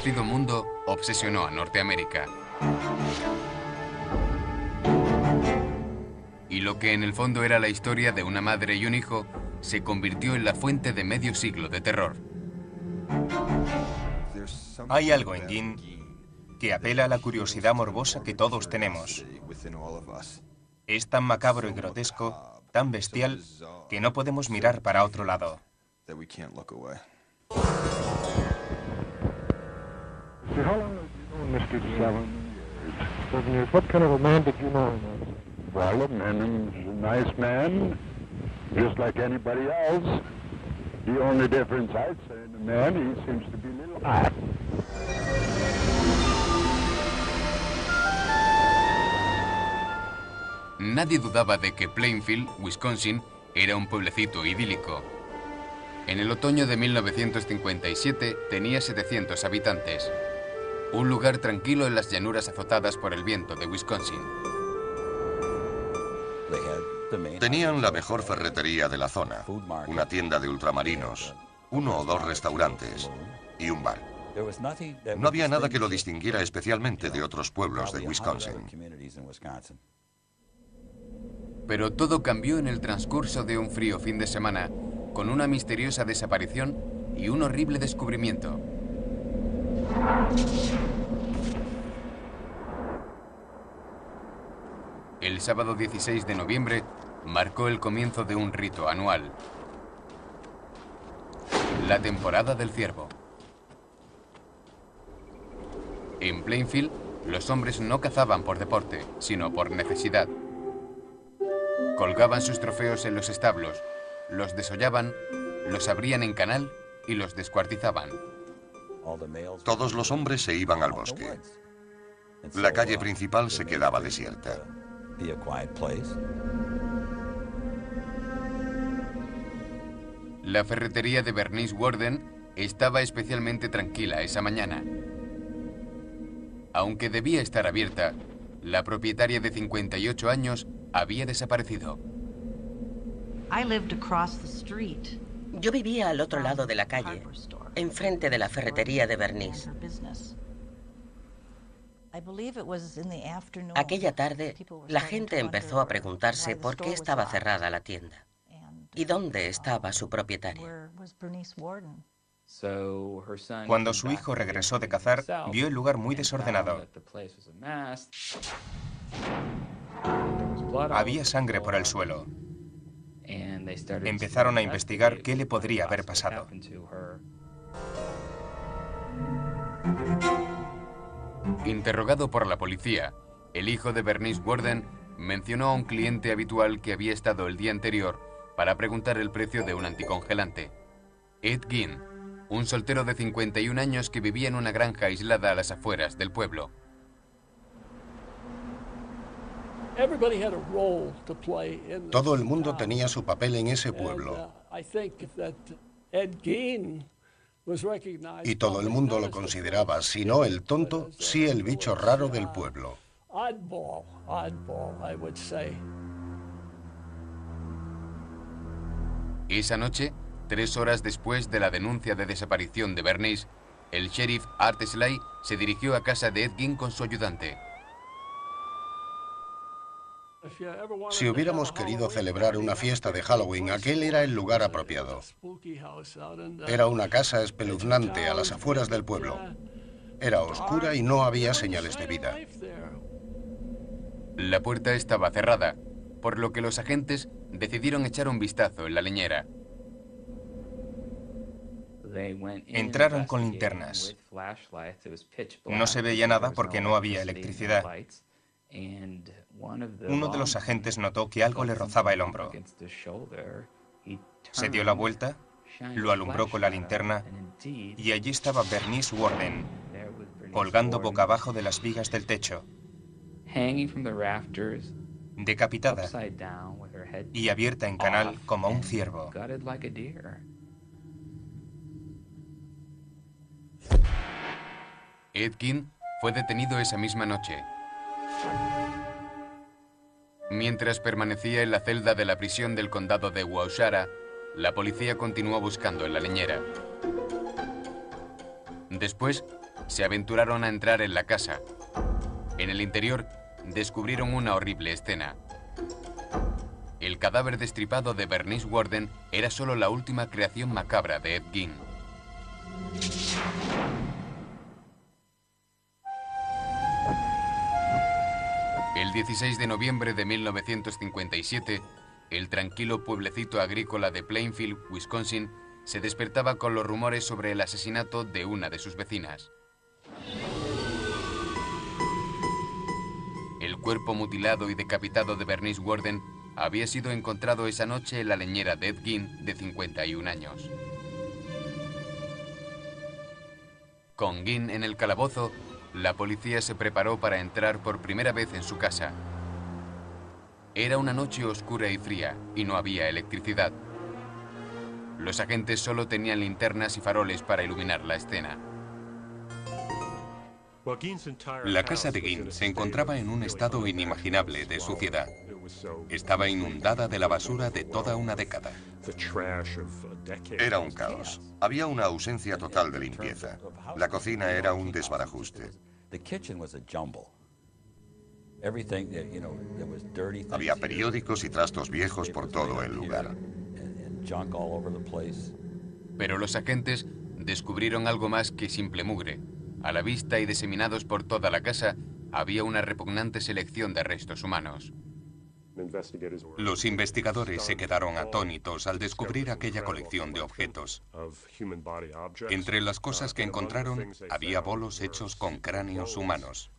desconocido mundo obsesionó a Norteamérica. Y lo que en el fondo era la historia de una madre y un hijo se convirtió en la fuente de medio siglo de terror. Hay algo en Gin que apela a la curiosidad morbosa que todos tenemos. Es tan macabro y grotesco, tan bestial, que no podemos mirar para otro lado. How long have you known Mr. 7 years? 7 years. What kind of a man did you know him as? Well, a man is a nice man, just like anybody else. The only difference I'd say in the man, he seems to be a little hot. Nadie dudaba de que Plainfield, Wisconsin, era un pueblecito idílico. En el otoño de 1957 tenía 700 habitantes. Un lugar tranquilo en las llanuras azotadas por el viento de Wisconsin. Tenían la mejor ferretería de la zona, una tienda de ultramarinos, 1 o 2 restaurantes y un bar. No había nada que lo distinguiera especialmente de otros pueblos de Wisconsin. Pero todo cambió en el transcurso de un frío fin de semana, con una misteriosa desaparición y un horrible descubrimiento. El sábado 16 de noviembre marcó el comienzo de un rito anual. La temporada del ciervo. En Plainfield, los hombres no cazaban por deporte, sino por necesidad. Colgaban sus trofeos en los establos, los desollaban, los abrían en canal y los descuartizaban. Todos los hombres se iban al bosque. La calle principal se quedaba desierta. La ferretería de Bernice Worden estaba especialmente tranquila esa mañana. Aunque debía estar abierta, la propietaria de 58 años había desaparecido. Yo vivía al otro lado de la calle, enfrente de la ferretería de Bernice. Aquella tarde, la gente empezó a preguntarse por qué estaba cerrada la tienda y dónde estaba su propietaria. Cuando su hijo regresó de cazar, vio el lugar muy desordenado. Había sangre por el suelo. Empezaron a investigar qué le podría haber pasado. Interrogado por la policía, el hijo de Bernice Worden mencionó a un cliente habitual que había estado el día anterior para preguntar el precio de un anticongelante. Ed Gein, un soltero de 51 años que vivía en una granja aislada a las afueras del pueblo. Todo el mundo tenía su papel en ese pueblo. Y todo el mundo lo consideraba, si no el tonto, sí el bicho raro del pueblo. Esa noche, 3 horas después de la denuncia de desaparición de Bernice, el sheriff Art Slay se dirigió a casa de Ed Gein con su ayudante. Si hubiéramos querido celebrar una fiesta de Halloween, aquel era el lugar apropiado. Era una casa espeluznante a las afueras del pueblo. Era oscura y no había señales de vida. La puerta estaba cerrada, por lo que los agentes decidieron echar un vistazo en la leñera. Entraron con linternas. No se veía nada porque no había electricidad. Uno de los agentes notó que algo le rozaba el hombro. Se dio la vuelta, lo alumbró con la linterna y allí estaba Bernice Worden, colgando boca abajo de las vigas del techo, decapitada y abierta en canal como un ciervo. Ed Gein fue detenido esa misma noche. Mientras permanecía en la celda de la prisión del condado de Waukesha, la policía continuó buscando en la leñera. Después, se aventuraron a entrar en la casa. En el interior, descubrieron una horrible escena. El cadáver destripado de Bernice Worden era solo la última creación macabra de Ed Gein. El 16 de noviembre de 1957, el tranquilo pueblecito agrícola de Plainfield, Wisconsin, se despertaba con los rumores sobre el asesinato de una de sus vecinas. El cuerpo mutilado y decapitado de Bernice Worden había sido encontrado esa noche en la leñera de Ed Gein, de 51 años. Con Gein en el calabozo, la policía se preparó para entrar por primera vez en su casa. Era una noche oscura y fría, y no había electricidad. Los agentes solo tenían linternas y faroles para iluminar la escena. La casa de Gein se encontraba en un estado inimaginable de suciedad. Estaba inundada de la basura de toda una década. Era un caos. Había una ausencia total de limpieza. La cocina era un desbarajuste. Había periódicos y trastos viejos por todo el lugar. Pero los agentes descubrieron algo más que simple mugre. A la vista y diseminados por toda la casa, había una repugnante selección de restos humanos. Los investigadores se quedaron atónitos al descubrir aquella colección de objetos. Entre las cosas que encontraron, había bolos hechos con cráneos humanos.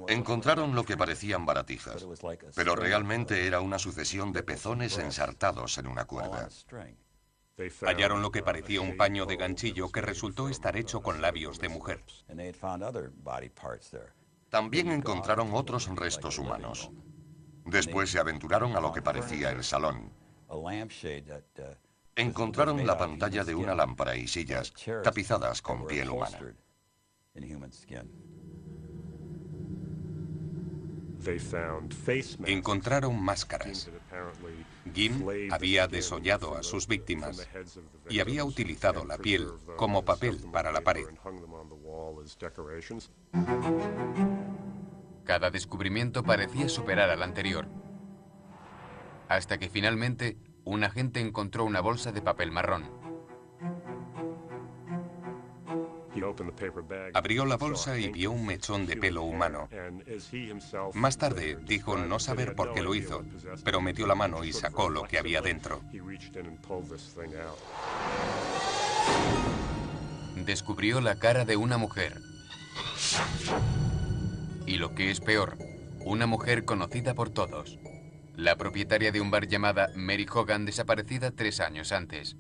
Encontraron lo que parecían baratijas, pero realmente era una sucesión de pezones ensartados en una cuerda. Hallaron lo que parecía un paño de ganchillo que resultó estar hecho con labios de mujer. También encontraron otros restos humanos. Después se aventuraron a lo que parecía el salón. Encontraron la pantalla de una lámpara y sillas tapizadas con piel humana. Encontraron máscaras. Gein había desollado a sus víctimas y había utilizado la piel como papel para la pared. Cada descubrimiento parecía superar al anterior. Hasta que finalmente, un agente encontró una bolsa de papel marrón. Abrió la bolsa y vio un mechón de pelo humano. Más tarde dijo no saber por qué lo hizo, pero metió la mano y sacó lo que había dentro. Descubrió la cara de una mujer. Y lo que es peor, una mujer conocida por todos. La propietaria de un bar llamada Mary Hogan, desaparecida 3 años antes.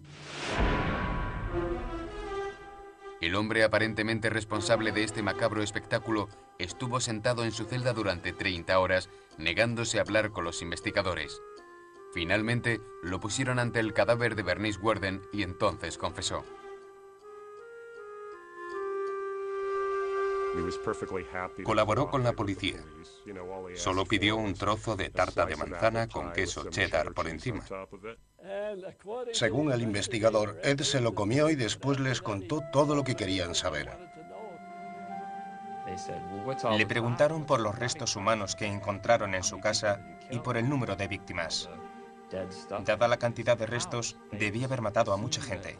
El hombre aparentemente responsable de este macabro espectáculo estuvo sentado en su celda durante 30 horas, negándose a hablar con los investigadores. Finalmente, lo pusieron ante el cadáver de Bernice Worden y entonces confesó. Colaboró con la policía. Solo pidió un trozo de tarta de manzana con queso cheddar por encima. Según el investigador, Ed se lo comió y después les contó todo lo que querían saber. Le preguntaron por los restos humanos que encontraron en su casa y por el número de víctimas. Dada la cantidad de restos, debía haber matado a mucha gente.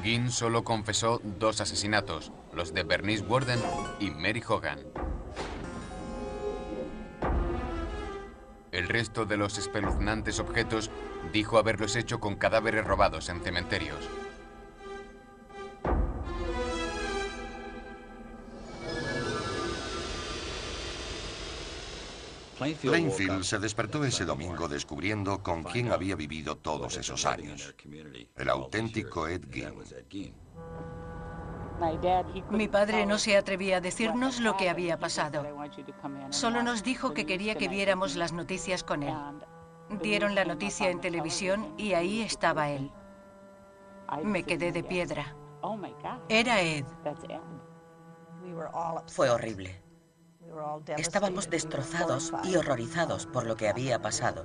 Gein solo confesó 2 asesinatos, los de Bernice Worden y Mary Hogan. El resto de los espeluznantes objetos dijo haberlos hecho con cadáveres robados en cementerios. Plainfield se despertó ese domingo descubriendo con quién había vivido todos esos años. El auténtico Ed Gein. Mi padre no se atrevía a decirnos lo que había pasado. Solo nos dijo que quería que viéramos las noticias con él. Dieron la noticia en televisión y ahí estaba él. Me quedé de piedra. Era Ed. Fue horrible. Estábamos destrozados y horrorizados por lo que había pasado.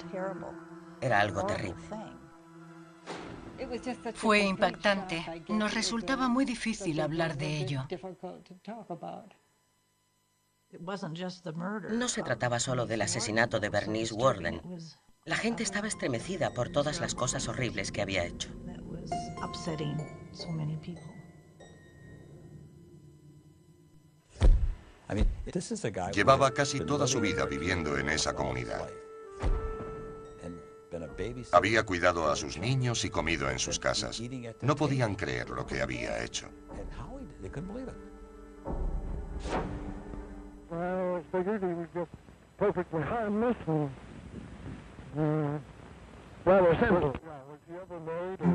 Era algo terrible. Fue impactante. Nos resultaba muy difícil hablar de ello. No se trataba solo del asesinato de Bernice Worden. La gente estaba estremecida por todas las cosas horribles que había hecho. Llevaba casi toda su vida viviendo en esa comunidad. Había cuidado a sus niños y comido en sus casas. No podían creer lo que había hecho.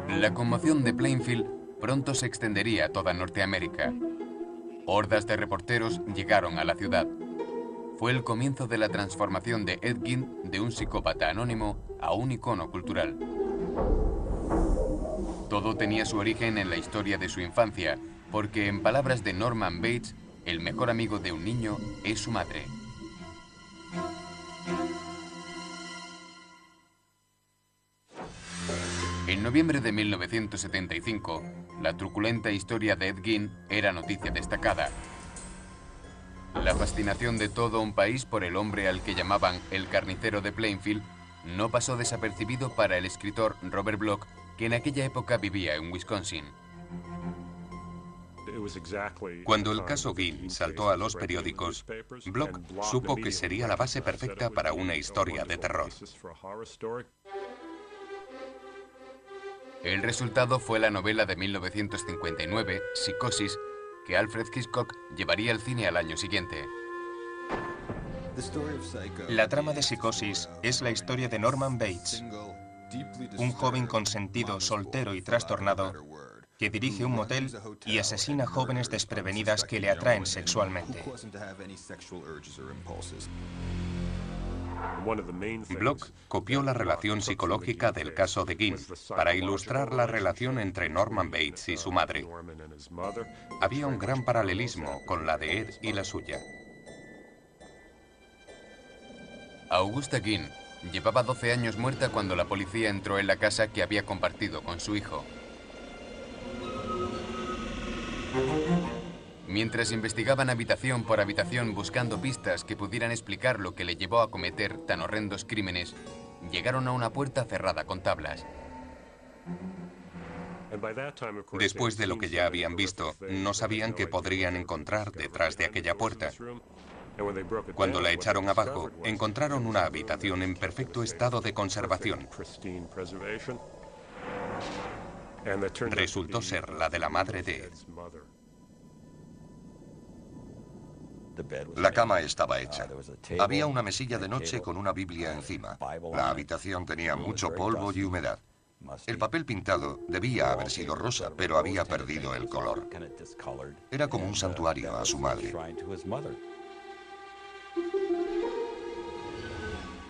La conmoción de Plainfield pronto se extendería a toda Norteamérica. Hordas de reporteros llegaron a la ciudad. Fue el comienzo de la transformación de Ed Gein de un psicópata anónimo a un icono cultural. Todo tenía su origen en la historia de su infancia, porque en palabras de Norman Bates, el mejor amigo de un niño es su madre. En noviembre de 1975, la truculenta historia de Ed Gein era noticia destacada. La fascinación de todo un país por el hombre al que llamaban el carnicero de Plainfield no pasó desapercibido para el escritor Robert Bloch, que en aquella época vivía en Wisconsin. Cuando el caso Gein saltó a los periódicos, Bloch supo que sería la base perfecta para una historia de terror. El resultado fue la novela de 1959, Psicosis, que Alfred Hitchcock llevaría al cine al año siguiente. La trama de Psicosis es la historia de Norman Bates, un joven consentido, soltero y trastornado que dirige un motel y asesina jóvenes desprevenidas que le atraen sexualmente. Bloch copió la relación psicológica del caso de Gein para ilustrar la relación entre Norman Bates y su madre. Había un gran paralelismo con la de Ed y la suya. Augusta Gein llevaba 12 años muerta cuando la policía entró en la casa que había compartido con su hijo. Mientras investigaban habitación por habitación buscando pistas que pudieran explicar lo que le llevó a cometer tan horrendos crímenes, llegaron a una puerta cerrada con tablas. Después de lo que ya habían visto, no sabían qué podrían encontrar detrás de aquella puerta. Cuando la echaron abajo, encontraron una habitación en perfecto estado de conservación. Resultó ser la de la madre de Ed. La cama estaba hecha. Había una mesilla de noche con una Biblia encima. La habitación tenía mucho polvo y humedad. El papel pintado debía haber sido rosa, pero había perdido el color. Era como un santuario a su madre.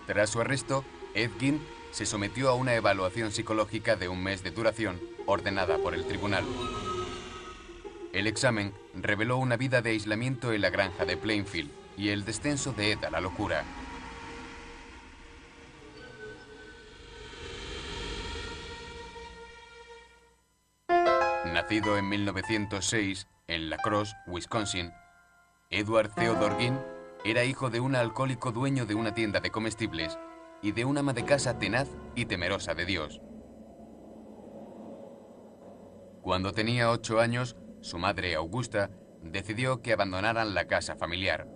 Tras su arresto, Ed Gein se sometió a una evaluación psicológica de un mes de duración, ordenada por el tribunal. El examen reveló una vida de aislamiento en la granja de Plainfield y el descenso de Ed a la locura. Nacido en 1906 en La Crosse, Wisconsin, Edward Theodore Gein era hijo de un alcohólico dueño de una tienda de comestibles y de una ama de casa tenaz y temerosa de Dios. Cuando tenía 8 años, su madre, Augusta, decidió que abandonaran la casa familiar.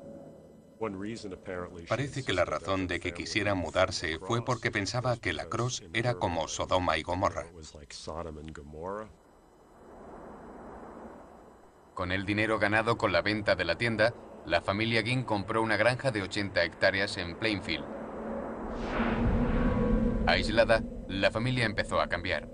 Parece que la razón de que quisiera mudarse fue porque pensaba que La Crosse era como Sodoma y Gomorra. Con el dinero ganado con la venta de la tienda, la familia Gein compró una granja de 80 hectáreas en Plainfield. Aislada, la familia empezó a cambiar.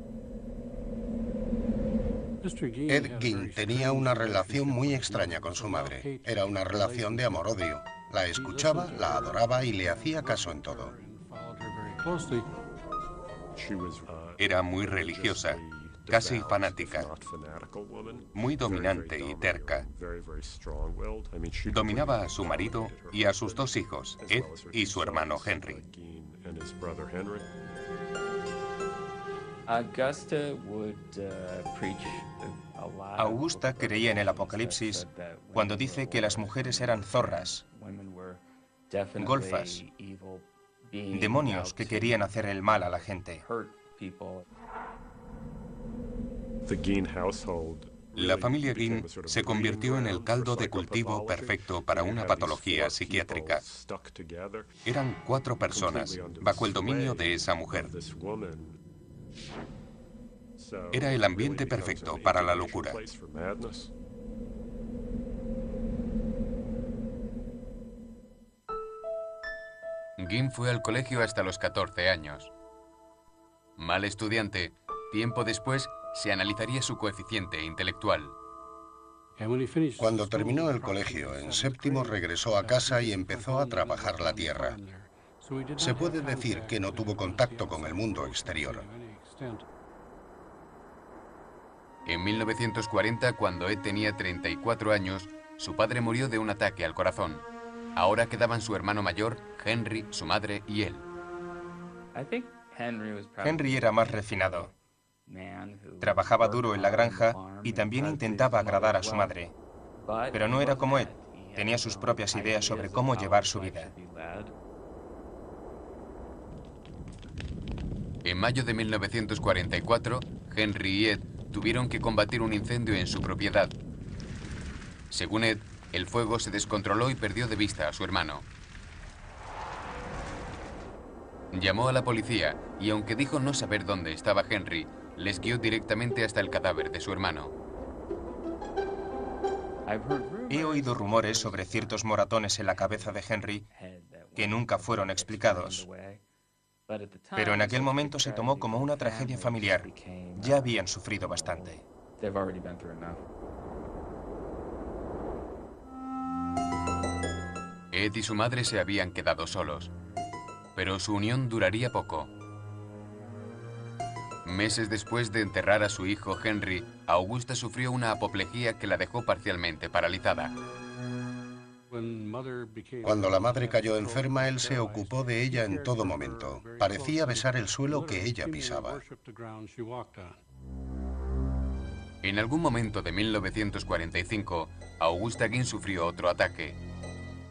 Ed Gein tenía una relación muy extraña con su madre. Era una relación de amor-odio. La escuchaba, la adoraba y le hacía caso en todo. Era muy religiosa, casi fanática, muy dominante y terca. Dominaba a su marido y a sus 2 hijos, Ed y su hermano Henry. Augusta creía en el Apocalipsis cuando dice que las mujeres eran zorras, golfas, demonios que querían hacer el mal a la gente. La familia Guin se convirtió en el caldo de cultivo perfecto para una patología psiquiátrica. Eran 4 personas bajo el dominio de esa mujer. Era el ambiente perfecto para la locura. Guin fue al colegio hasta los 14 años. Mal estudiante, tiempo después se analizaría su coeficiente intelectual. Cuando terminó el colegio, en séptimo regresó a casa y empezó a trabajar la tierra. Se puede decir que no tuvo contacto con el mundo exterior. En 1940, cuando Ed tenía 34 años, su padre murió de un ataque al corazón. Ahora quedaban su hermano mayor, Henry, su madre y él. Henry era más refinado. Trabajaba duro en la granja y también intentaba agradar a su madre. Pero no era como Ed. Tenía sus propias ideas sobre cómo llevar su vida. En mayo de 1944, Henry y Ed tuvieron que combatir un incendio en su propiedad. Según Ed, el fuego se descontroló y perdió de vista a su hermano. Llamó a la policía y, aunque dijo no saber dónde estaba Henry, les guió directamente hasta el cadáver de su hermano. He oído rumores sobre ciertos moratones en la cabeza de Henry que nunca fueron explicados. Pero en aquel momento se tomó como una tragedia familiar. Ya habían sufrido bastante. Ed y su madre se habían quedado solos, pero su unión duraría poco. Meses después de enterrar a su hijo Henry, Augusta sufrió una apoplejía que la dejó parcialmente paralizada. Cuando la madre cayó enferma, él se ocupó de ella en todo momento. Parecía besar el suelo que ella pisaba. En algún momento de 1945, Augusta Guin sufrió otro ataque.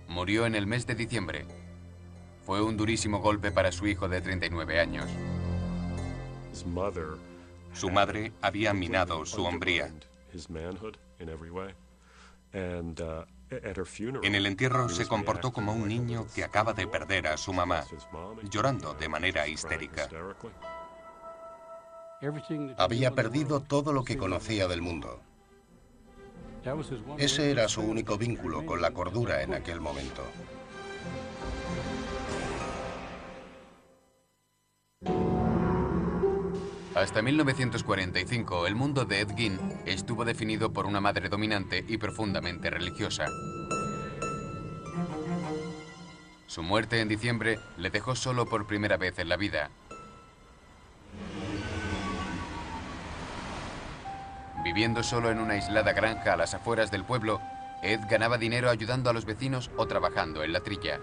Murió en el mes de diciembre. Fue un durísimo golpe para su hijo de 39 años. Su madre había minado su hombría. En el entierro se comportó como un niño que acaba de perder a su mamá, llorando de manera histérica. Había perdido todo lo que conocía del mundo. Ese era su único vínculo con la cordura en aquel momento. Hasta 1945, el mundo de Ed Gein estuvo definido por una madre dominante y profundamente religiosa. Su muerte en diciembre le dejó solo por primera vez en la vida. Viviendo solo en una aislada granja a las afueras del pueblo, Ed ganaba dinero ayudando a los vecinos o trabajando en la trilla.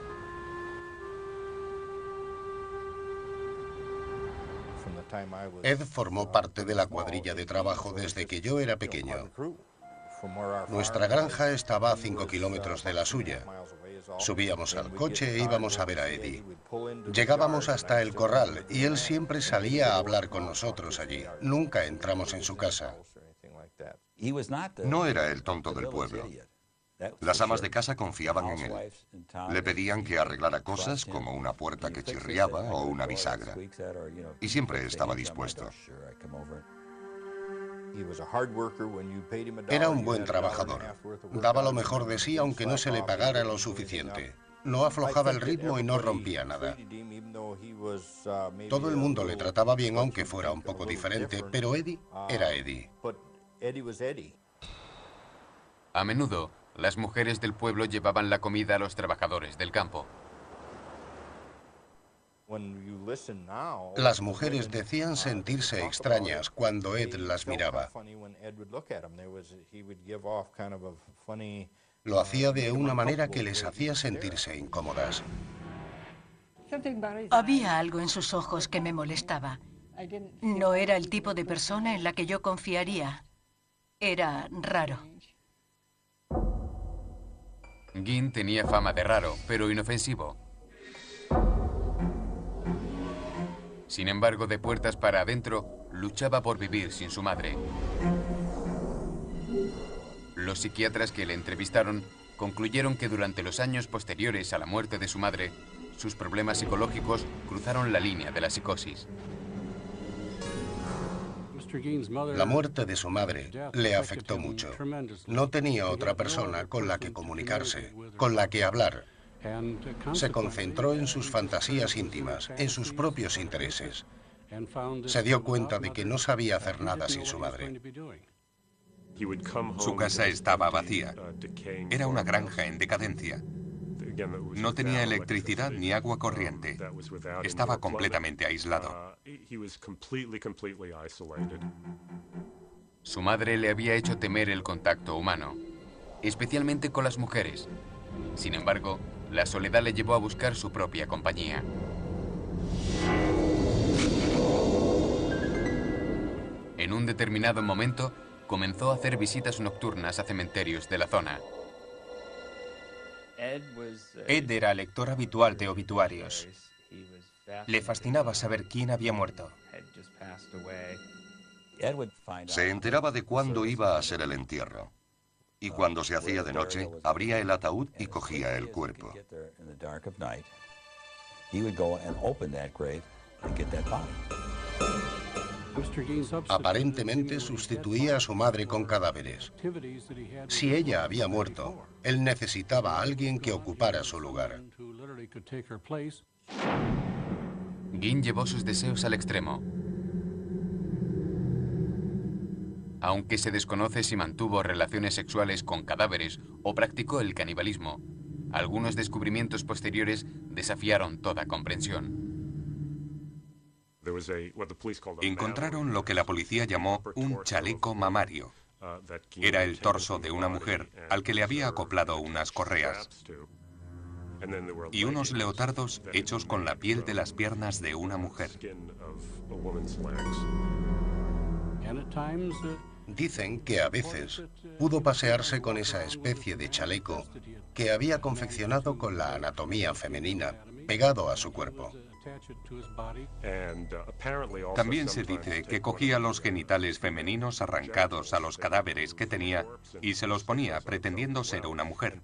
Ed formó parte de la cuadrilla de trabajo desde que yo era pequeño. Nuestra granja estaba a 5 kilómetros de la suya. Subíamos al coche e íbamos a ver a Eddie. Llegábamos hasta el corral y él siempre salía a hablar con nosotros allí. Nunca entramos en su casa. No era el tonto del pueblo. Las amas de casa confiaban en él. Le pedían que arreglara cosas como una puerta que chirriaba o una bisagra. Y siempre estaba dispuesto. Era un buen trabajador. Daba lo mejor de sí aunque no se le pagara lo suficiente. No aflojaba el ritmo y no rompía nada. Todo el mundo le trataba bien aunque fuera un poco diferente, pero Eddie era Eddie. A menudo, las mujeres del pueblo llevaban la comida a los trabajadores del campo. Las mujeres decían sentirse extrañas cuando Ed las miraba. Lo hacía de una manera que les hacía sentirse incómodas. Había algo en sus ojos que me molestaba. No era el tipo de persona en la que yo confiaría. Era raro. Ginn tenía fama de raro, pero inofensivo. Sin embargo, de puertas para adentro, luchaba por vivir sin su madre. Los psiquiatras que le entrevistaron concluyeron que durante los años posteriores a la muerte de su madre, sus problemas psicológicos cruzaron la línea de la psicosis. La muerte de su madre le afectó mucho. No tenía otra persona con la que comunicarse, con la que hablar. Se concentró en sus fantasías íntimas, en sus propios intereses. Se dio cuenta de que no sabía hacer nada sin su madre. Su casa estaba vacía. Era una granja en decadencia. No tenía electricidad ni agua corriente. Estaba completamente aislado. Su madre le había hecho temer el contacto humano, especialmente con las mujeres. Sin embargo, la soledad le llevó a buscar su propia compañía. En un determinado momento, comenzó a hacer visitas nocturnas a cementerios de la zona. Ed era lector habitual de obituarios. Le fascinaba saber quién había muerto. Se enteraba de cuándo iba a ser el entierro. Y cuando se hacía de noche, abría el ataúd y cogía el cuerpo. Aparentemente sustituía a su madre con cadáveres. Si ella había muerto, él necesitaba a alguien que ocupara su lugar. Ginn llevó sus deseos al extremo. Aunque se desconoce si mantuvo relaciones sexuales con cadáveres o practicó el canibalismo, algunos descubrimientos posteriores desafiaron toda comprensión. Encontraron lo que la policía llamó un chaleco mamario. Era el torso de una mujer al que le había acoplado unas correas. Y unos leotardos hechos con la piel de las piernas de una mujer. Dicen que a veces pudo pasearse con esa especie de chaleco que había confeccionado con la anatomía femenina pegado a su cuerpo. También se dice que cogía los genitales femeninos arrancados a los cadáveres que tenía y se los ponía pretendiendo ser una mujer.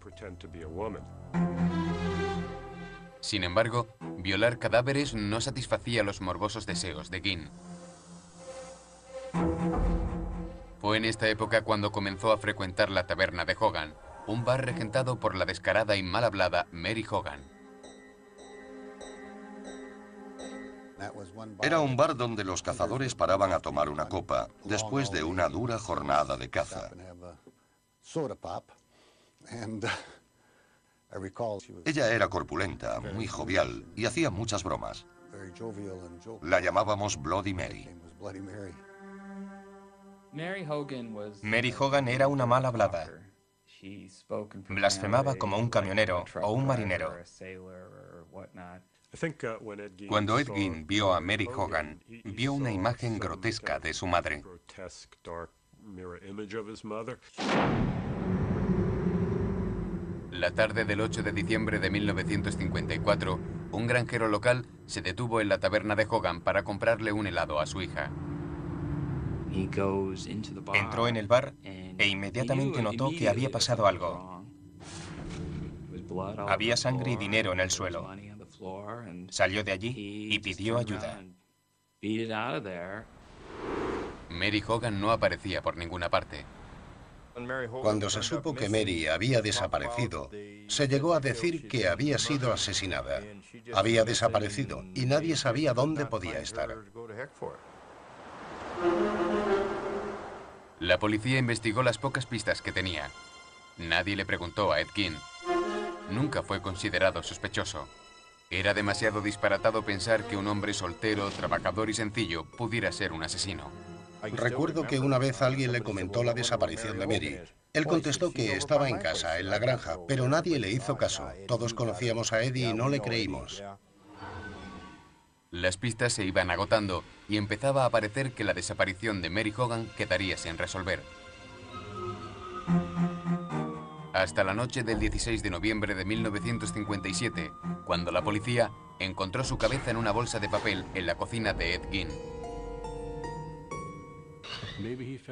Sin embargo, violar cadáveres no satisfacía los morbosos deseos de Ginn. Fue en esta época cuando comenzó a frecuentar la taberna de Hogan, un bar regentado por la descarada y mal hablada Mary Hogan. Era un bar donde los cazadores paraban a tomar una copa después de una dura jornada de caza. Ella era corpulenta, muy jovial y hacía muchas bromas. La llamábamos Bloody Mary. Mary Hogan era una mal hablada. Blasfemaba como un camionero o un marinero. Cuando Ed Gein vio a Mary Hogan, vio una imagen grotesca de su madre. La tarde del 8 de diciembre de 1954, un granjero local se detuvo en la taberna de Hogan para comprarle un helado a su hija. Entró en el bar e inmediatamente notó que había pasado algo. Había sangre y dinero en el suelo. Salió de allí y pidió ayuda. Mary Hogan no aparecía por ninguna parte. Cuando se supo que Mary había desaparecido, se llegó a decir que había sido asesinada. Había desaparecido y nadie sabía dónde podía estar. La policía investigó las pocas pistas que tenía. Nadie le preguntó a Ed Gein. Nunca fue considerado sospechoso. Era demasiado disparatado pensar que un hombre soltero, trabajador y sencillo pudiera ser un asesino. Recuerdo que una vez alguien le comentó la desaparición de Mary. Él contestó que estaba en casa, en la granja, pero nadie le hizo caso. Todos conocíamos a Eddie y no le creímos. Las pistas se iban agotando y empezaba a parecer que la desaparición de Mary Hogan quedaría sin resolver. Hasta la noche del 16 de noviembre de 1957, cuando la policía encontró su cabeza en una bolsa de papel en la cocina de Ed Gein.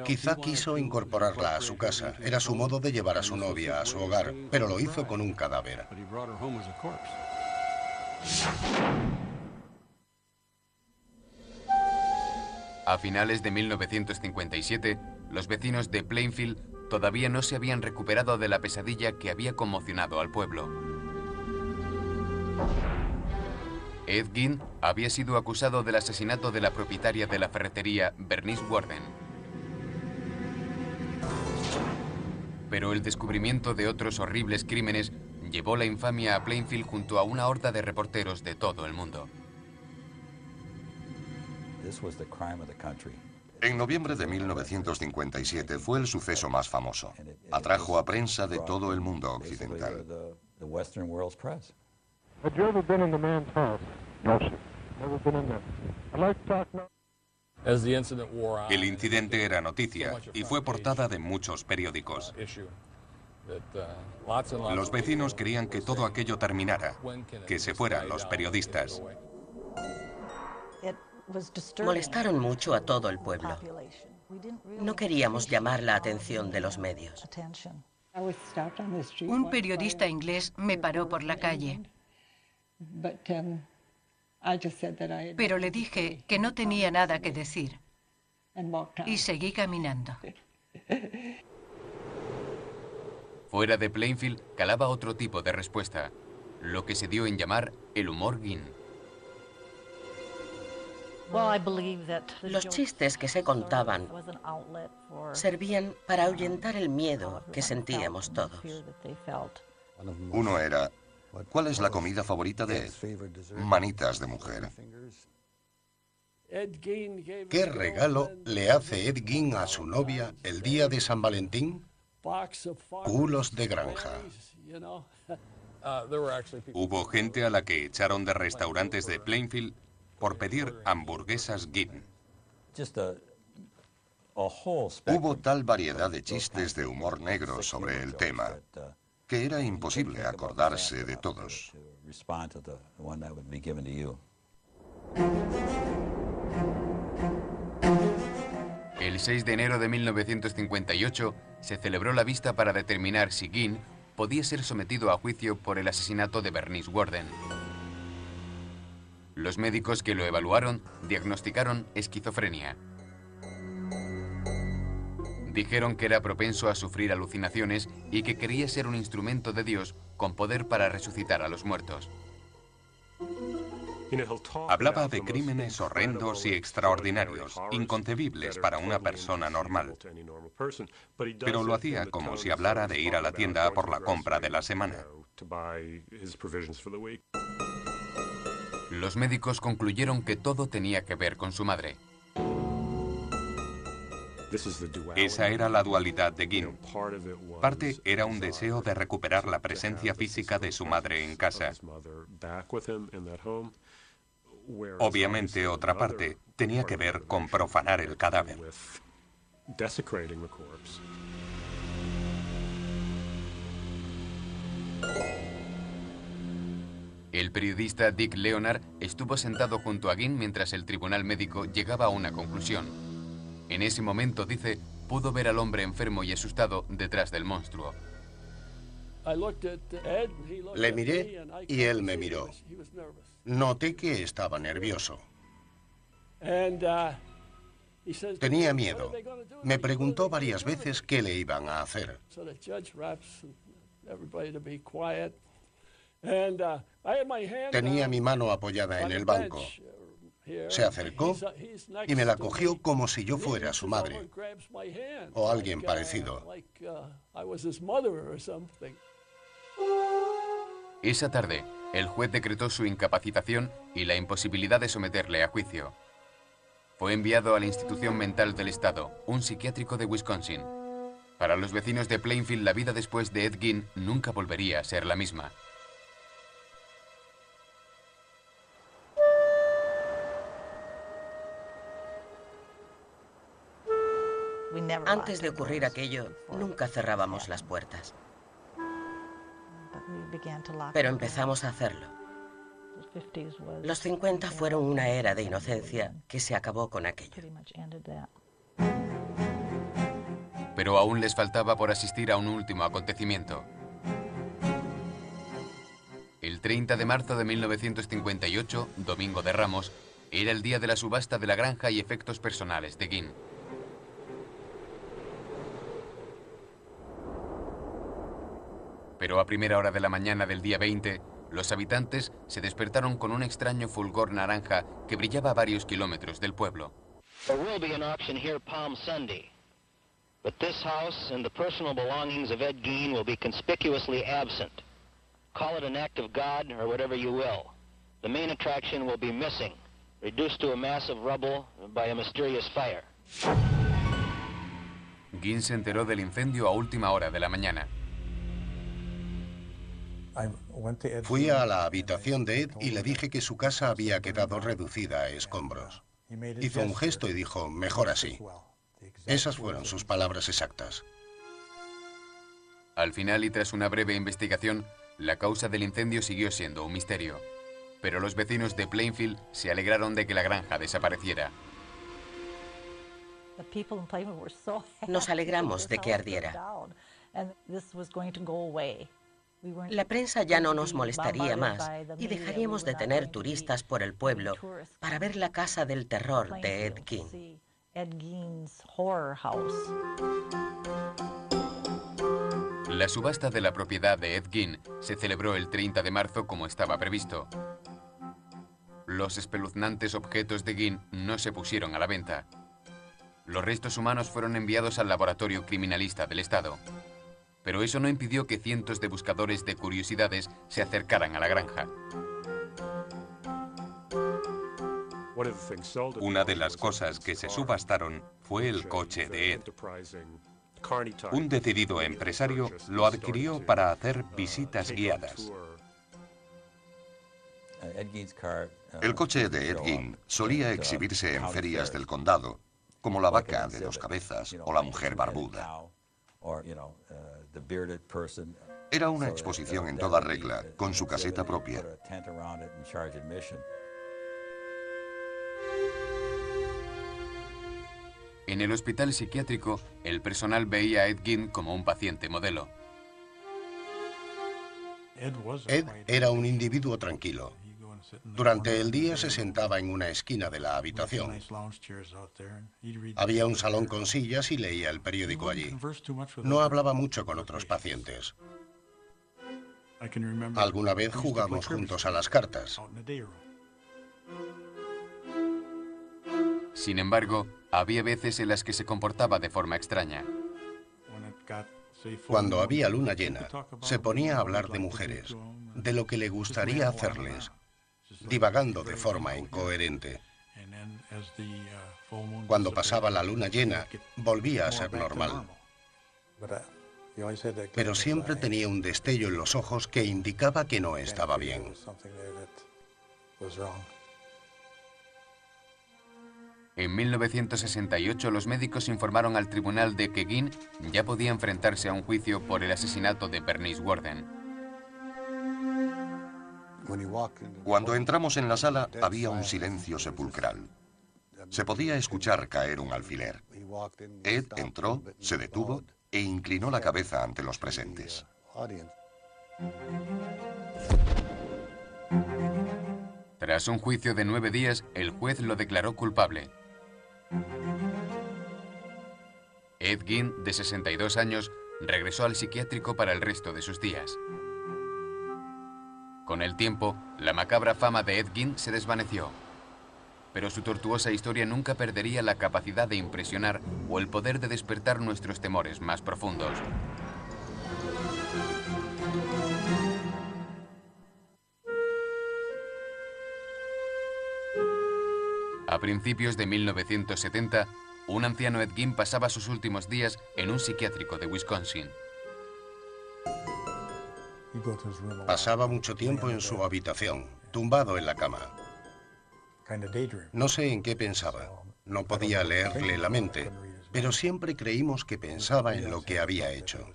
Quizá quiso incorporarla a su casa. Era su modo de llevar a su novia a su hogar, pero lo hizo con un cadáver. A finales de 1957, los vecinos de Plainfield todavía no se habían recuperado de la pesadilla que había conmocionado al pueblo. Ed Gein había sido acusado del asesinato de la propietaria de la ferretería, Bernice Warden. Pero el descubrimiento de otros horribles crímenes llevó la infamia a Plainfield junto a una horda de reporteros de todo el mundo. En noviembre de 1957 fue el suceso más famoso. Atrajo a prensa de todo el mundo occidental. Had you ever been in the man's house? No, sir. Never been in there. I'd like to talk now. El incidente era noticia y fue portada de muchos periódicos. Los vecinos querían que todo aquello terminara, que se fueran los periodistas. Molestaron mucho a todo el pueblo. No queríamos llamar la atención de los medios. Un periodista inglés me paró por la calle, pero le dije que no tenía nada que decir y seguí caminando. Fuera de Plainfield calaba otro tipo de respuesta, lo que se dio en llamar el humor Gein. Los chistes que se contaban servían para ahuyentar el miedo que sentíamos todos. Uno era, ¿cuál es la comida favorita de Ed? Manitas de mujer. ¿Qué regalo le hace Ed Gein a su novia el día de San Valentín? Culos de granja. Hubo gente a la que echaron de restaurantes de Plainfield por pedir hamburguesas Gein. Hubo tal variedad de chistes de humor negro sobre el tema que era imposible acordarse de todos. El 6 de enero de 1958 se celebró la vista para determinar si Gein podía ser sometido a juicio por el asesinato de Bernice Warden. Los médicos que lo evaluaron diagnosticaron esquizofrenia. Dijeron que era propenso a sufrir alucinaciones y que quería ser un instrumento de Dios con poder para resucitar a los muertos. Hablaba de crímenes horrendos y extraordinarios, inconcebibles para una persona normal. Pero lo hacía como si hablara de ir a la tienda por la compra de la semana. Los médicos concluyeron que todo tenía que ver con su madre. Esa era la dualidad de Gein. Parte era un deseo de recuperar la presencia física de su madre en casa. Obviamente, otra parte tenía que ver con profanar el cadáver. El periodista Dick Leonard estuvo sentado junto a Gein mientras el tribunal médico llegaba a una conclusión. En ese momento, dice, pudo ver al hombre enfermo y asustado detrás del monstruo. Le miré y él me miró. Noté que estaba nervioso. Tenía miedo. Me preguntó varias veces qué le iban a hacer. Tenía mi mano apoyada en el banco. Se acercó y me la cogió como si yo fuera su madre o alguien parecido. Esa tarde, el juez decretó su incapacitación y la imposibilidad de someterle a juicio. Fue enviado a la institución mental del estado, un psiquiátrico de Wisconsin. Para los vecinos de Plainfield, la vida después de Ed Gein nunca volvería a ser la misma. Antes de ocurrir aquello, nunca cerrábamos las puertas. Pero empezamos a hacerlo. Los 50 fueron una era de inocencia que se acabó con aquello. Pero aún les faltaba por asistir a un último acontecimiento. El 30 de marzo de 1958, Domingo de Ramos, era el día de la subasta de la granja y efectos personales de Guin. Pero a primera hora de la mañana del día 20, los habitantes se despertaron con un extraño fulgor naranja que brillaba a varios kilómetros del pueblo. There will be an auction here Palm Sunday, but this house and the personal belongings of Ed Gein will be conspicuously absent. Call it an act of God or whatever you will. The main attraction will be missing, reduced to a mass of rubble by a mysterious fire. Gein se enteró del incendio a última hora de la mañana. Fui a la habitación de Ed y le dije que su casa había quedado reducida a escombros. Hizo un gesto y dijo, mejor así. Esas fueron sus palabras exactas. Al final y tras una breve investigación, la causa del incendio siguió siendo un misterio. Pero los vecinos de Plainfield se alegraron de que la granja desapareciera. Nos alegramos de que ardiera. La prensa ya no nos molestaría más y dejaríamos de tener turistas por el pueblo para ver la casa del terror de Ed Gein. La subasta de la propiedad de Ed Gein se celebró el 30 de marzo como estaba previsto. Los espeluznantes objetos de Gein no se pusieron a la venta. Los restos humanos fueron enviados al laboratorio criminalista del estado. Pero eso no impidió que cientos de buscadores de curiosidades se acercaran a la granja. Una de las cosas que se subastaron fue el coche de Ed. Un decidido empresario lo adquirió para hacer visitas guiadas. El coche de Ed Gein solía exhibirse en ferias del condado, como la vaca de 2 cabezas o la mujer barbuda. Era una exposición en toda regla, con su caseta propia. En el hospital psiquiátrico, el personal veía a Ed Gein como un paciente modelo. Ed era un individuo tranquilo. Durante el día se sentaba en una esquina de la habitación. Había un salón con sillas y leía el periódico allí. No hablaba mucho con otros pacientes. Alguna vez jugamos juntos a las cartas. Sin embargo, había veces en las que se comportaba de forma extraña. Cuando había luna llena, se ponía a hablar de mujeres, de lo que le gustaría hacerles, divagando de forma incoherente. Cuando pasaba la luna llena, volvía a ser normal. Pero siempre tenía un destello en los ojos que indicaba que no estaba bien. En 1968, los médicos informaron al tribunal de que Gein ya podía enfrentarse a un juicio por el asesinato de Bernice Worden. Cuando entramos en la sala, había un silencio sepulcral. Se podía escuchar caer un alfiler. Ed entró, se detuvo e inclinó la cabeza ante los presentes. Tras un juicio de 9 días, el juez lo declaró culpable. Ed Gein, de 62 años, regresó al psiquiátrico para el resto de sus días. Con el tiempo, la macabra fama de Ed Gein se desvaneció. Pero su tortuosa historia nunca perdería la capacidad de impresionar o el poder de despertar nuestros temores más profundos. A principios de 1970, un anciano Ed Gein pasaba sus últimos días en un psiquiátrico de Wisconsin. Pasaba mucho tiempo en su habitación, tumbado en la cama. No sé en qué pensaba. No podía leerle la mente. pero siempre creímos que pensaba en lo que había hecho.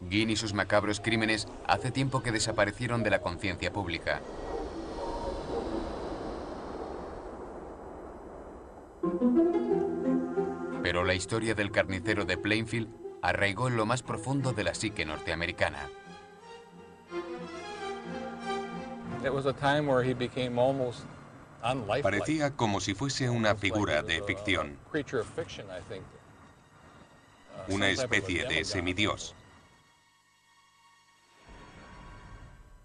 Gein y sus macabros crímenes hace tiempo que desaparecieron de la conciencia pública. Pero la historia del carnicero de Plainfield arraigó en lo más profundo de la psique norteamericana. Parecía como si fuese una figura de ficción, una especie de semidios.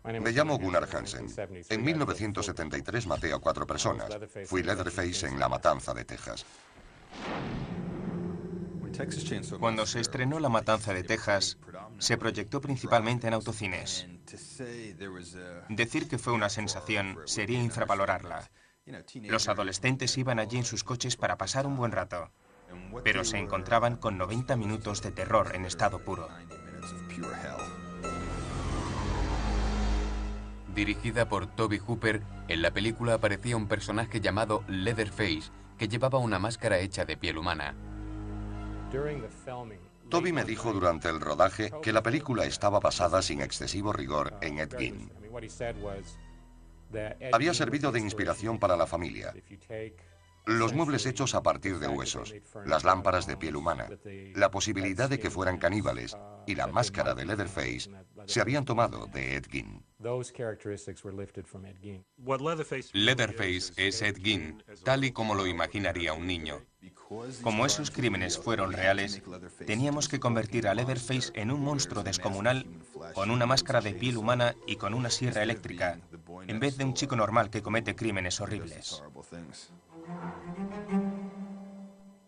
Me llamo Gunnar Hansen. En 1973 maté a 4 personas. Fui Leatherface en La Matanza de Texas. Cuando se estrenó La Matanza de Texas, se proyectó principalmente en autocines. Decir que fue una sensación sería infravalorarla. Los adolescentes iban allí en sus coches para pasar un buen rato, pero se encontraban con 90 minutos de terror en estado puro. Dirigida por Tobe Hooper, en la película aparecía un personaje llamado Leatherface, que llevaba una máscara hecha de piel humana. Toby me dijo durante el rodaje que la película estaba basada sin excesivo rigor en Ed Gein. Había servido de inspiración para la familia. Los muebles hechos a partir de huesos, las lámparas de piel humana, la posibilidad de que fueran caníbales y la máscara de Leatherface se habían tomado de Ed Gein. Leatherface es Ed Gein, tal y como lo imaginaría un niño. Como esos crímenes fueron reales, teníamos que convertir a Leatherface en un monstruo descomunal, con una máscara de piel humana y con una sierra eléctrica, en vez de un chico normal que comete crímenes horribles.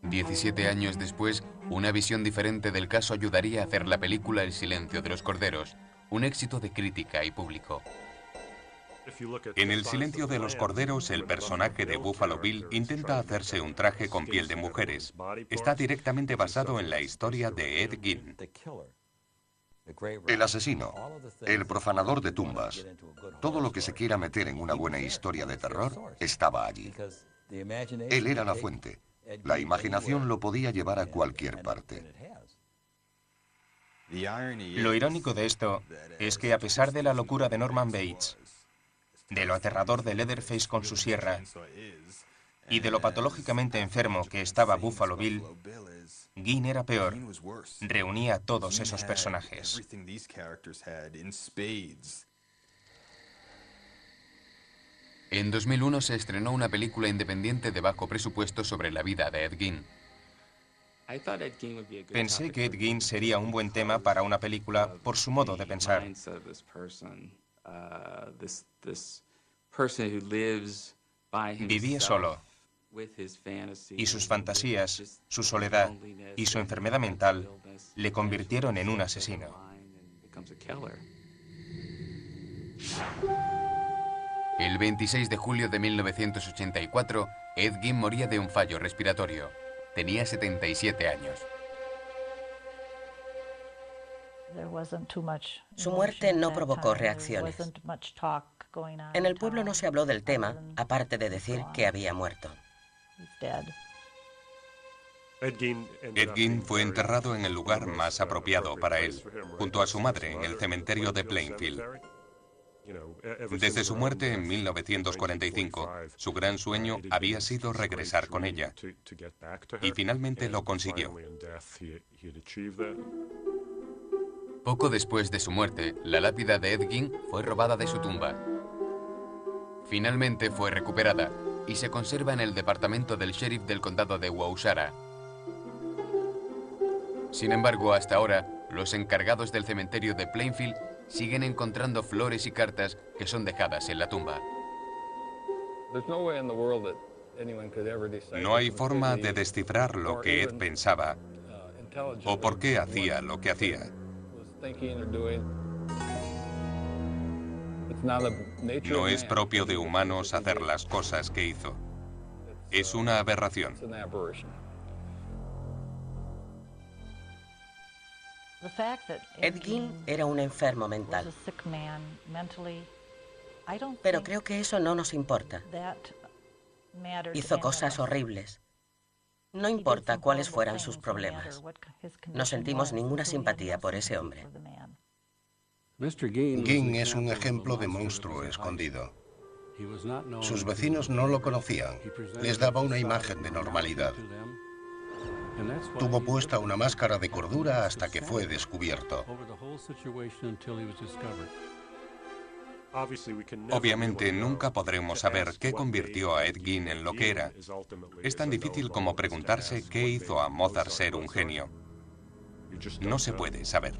17 años después, una visión diferente del caso ayudaría a hacer la película El silencio de los corderos, un éxito de crítica y público. En El silencio de los corderos, el personaje de Buffalo Bill intenta hacerse un traje con piel de mujeres. Está directamente basado en la historia de Ed Gein. El asesino, el profanador de tumbas, todo lo que se quiera meter en una buena historia de terror estaba allí. Él era la fuente. La imaginación lo podía llevar a cualquier parte. Lo irónico de esto es que a pesar de la locura de Norman Bates, de lo aterrador de Leatherface con su sierra y de lo patológicamente enfermo que estaba Buffalo Bill, Gein era peor. Reunía a todos esos personajes. En 2001 se estrenó una película independiente de bajo presupuesto sobre la vida de Ed Gein. Pensé que Ed Gein sería un buen tema para una película por su modo de pensar. Vivía solo, y sus fantasías, su soledad y su enfermedad mental le convirtieron en un asesino. El 26 de julio de 1984, Ed Gein moría de un fallo respiratorio. Tenía 77 años. Su muerte no provocó reacciones. En el pueblo no se habló del tema, aparte de decir que había muerto. Ed Gein fue enterrado en el lugar más apropiado para él, junto a su madre en el cementerio de Plainfield. Desde su muerte en 1945, su gran sueño había sido regresar con ella, y finalmente lo consiguió. Poco después de su muerte, la lápida de Ed Gein fue robada de su tumba. Finalmente fue recuperada y se conserva en el departamento del sheriff del condado de Waukesha. Sin embargo, hasta ahora, los encargados del cementerio de Plainfield siguen encontrando flores y cartas que son dejadas en la tumba. No hay forma de descifrar lo que Ed pensaba o por qué hacía lo que hacía. No es propio de humanos hacer las cosas que hizo. Es una aberración. Ed Gein era un enfermo mental. Pero creo que eso no nos importa. Hizo cosas horribles. No importa cuáles fueran sus problemas. No sentimos ninguna simpatía por ese hombre. Ginn es un ejemplo de monstruo escondido. Sus vecinos no lo conocían. Les daba una imagen de normalidad. Tuvo puesta una máscara de cordura hasta que fue descubierto. Obviamente nunca podremos saber qué convirtió a Ed Gein en lo que era. Es tan difícil como preguntarse qué hizo a Mozart ser un genio. No se puede saber.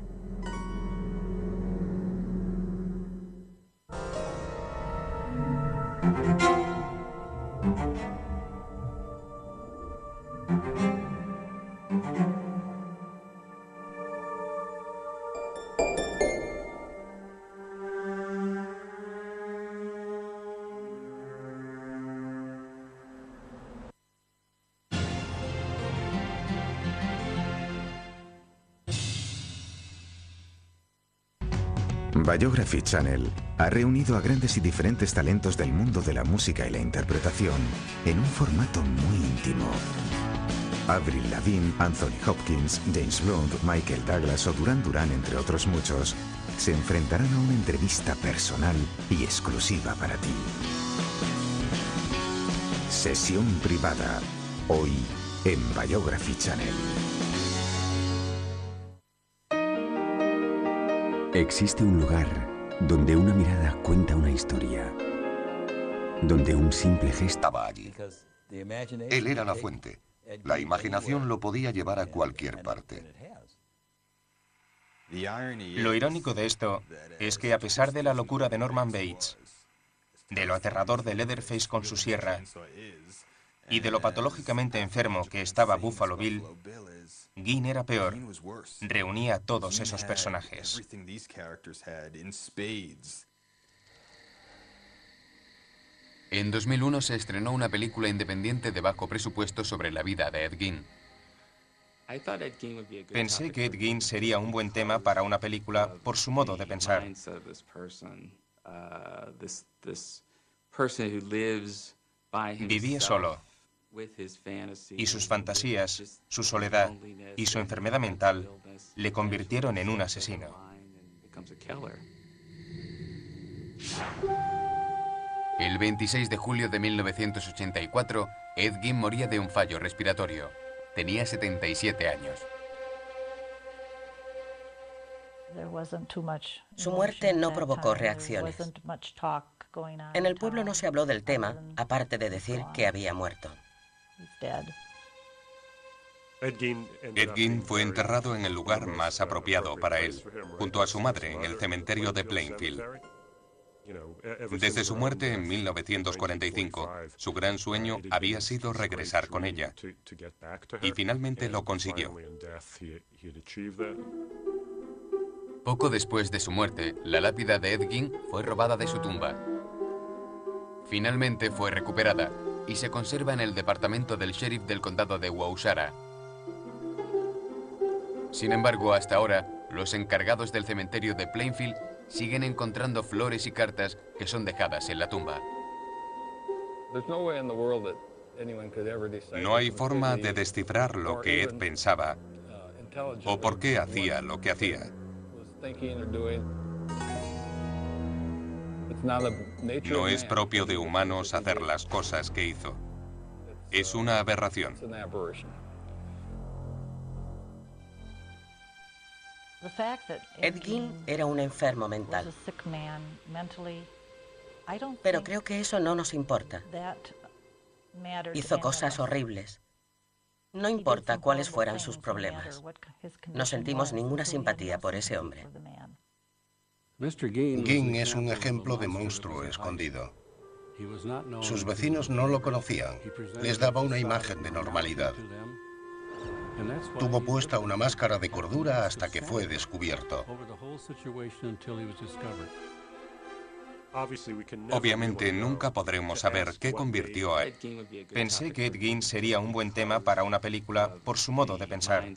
Biography Channel ha reunido a grandes y diferentes talentos del mundo de la música y la interpretación en un formato muy íntimo. Avril Lavigne, Anthony Hopkins, James Blunt, Michael Douglas o Duran Duran, entre otros muchos, se enfrentarán a una entrevista personal y exclusiva para ti. Sesión privada, hoy en Biography Channel. Existe un lugar donde una mirada cuenta una historia, donde un simple gesto estaba allí. Él era la fuente. La imaginación lo podía llevar a cualquier parte. Lo irónico de esto es que a pesar de la locura de Norman Bates, de lo aterrador de Leatherface con su sierra y de lo patológicamente enfermo que estaba Buffalo Bill, Gein era peor. Reunía a todos esos personajes. En 2001 se estrenó una película independiente de bajo presupuesto sobre la vida de Ed Gein. Pensé que Ed Gein sería un buen tema para una película por su modo de pensar. Vivía solo. Y sus fantasías, su soledad y su enfermedad mental le convirtieron en un asesino. El 26 de julio de 1984, Ed Gein moría de un fallo respiratorio. Tenía 77 años. Su muerte no provocó reacciones. En el pueblo no se habló del tema, aparte de decir que había muerto. Ed Gein fue enterrado en el lugar más apropiado para él, junto a su madre en el cementerio de Plainfield. Desde su muerte en 1945, su gran sueño había sido regresar con ella, y finalmente lo consiguió. Poco después de su muerte, la lápida de Ed Gein fue robada de su tumba. Finalmente fue recuperada y se conserva en el departamento del sheriff del condado de Waukesha. Sin embargo, hasta ahora, los encargados del cementerio de Plainfield siguen encontrando flores y cartas que son dejadas en la tumba. No hay forma de descifrar lo que Ed pensaba o por qué hacía lo que hacía. No es propio de humanos hacer las cosas que hizo. Es una aberración. Ed Gein era un enfermo mental. Pero creo que eso no nos importa. Hizo cosas horribles. No importa cuáles fueran sus problemas. No sentimos ninguna simpatía por ese hombre. Ginn es un ejemplo de monstruo escondido. Sus vecinos no lo conocían. Les daba una imagen de normalidad. Tuvo puesta una máscara de cordura hasta que fue descubierto. Obviamente nunca podremos saber qué convirtió a Ed. Pensé que Ed Gein sería un buen tema para una película por su modo de pensar.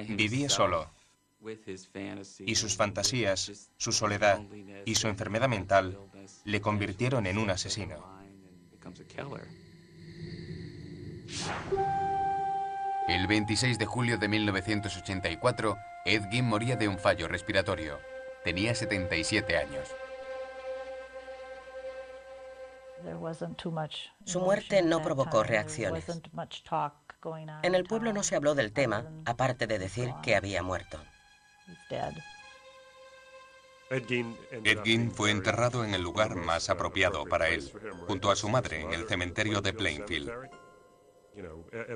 Vivía solo. Y sus fantasías, su soledad y su enfermedad mental le convirtieron en un asesino. El 26 de julio de 1984, Ed Gein moría de un fallo respiratorio. Tenía 77 años. Su muerte no provocó reacciones. En el pueblo no se habló del tema, aparte de decir que había muerto. Ed Gein fue enterrado en el lugar más apropiado para él, junto a su madre en el cementerio de Plainfield.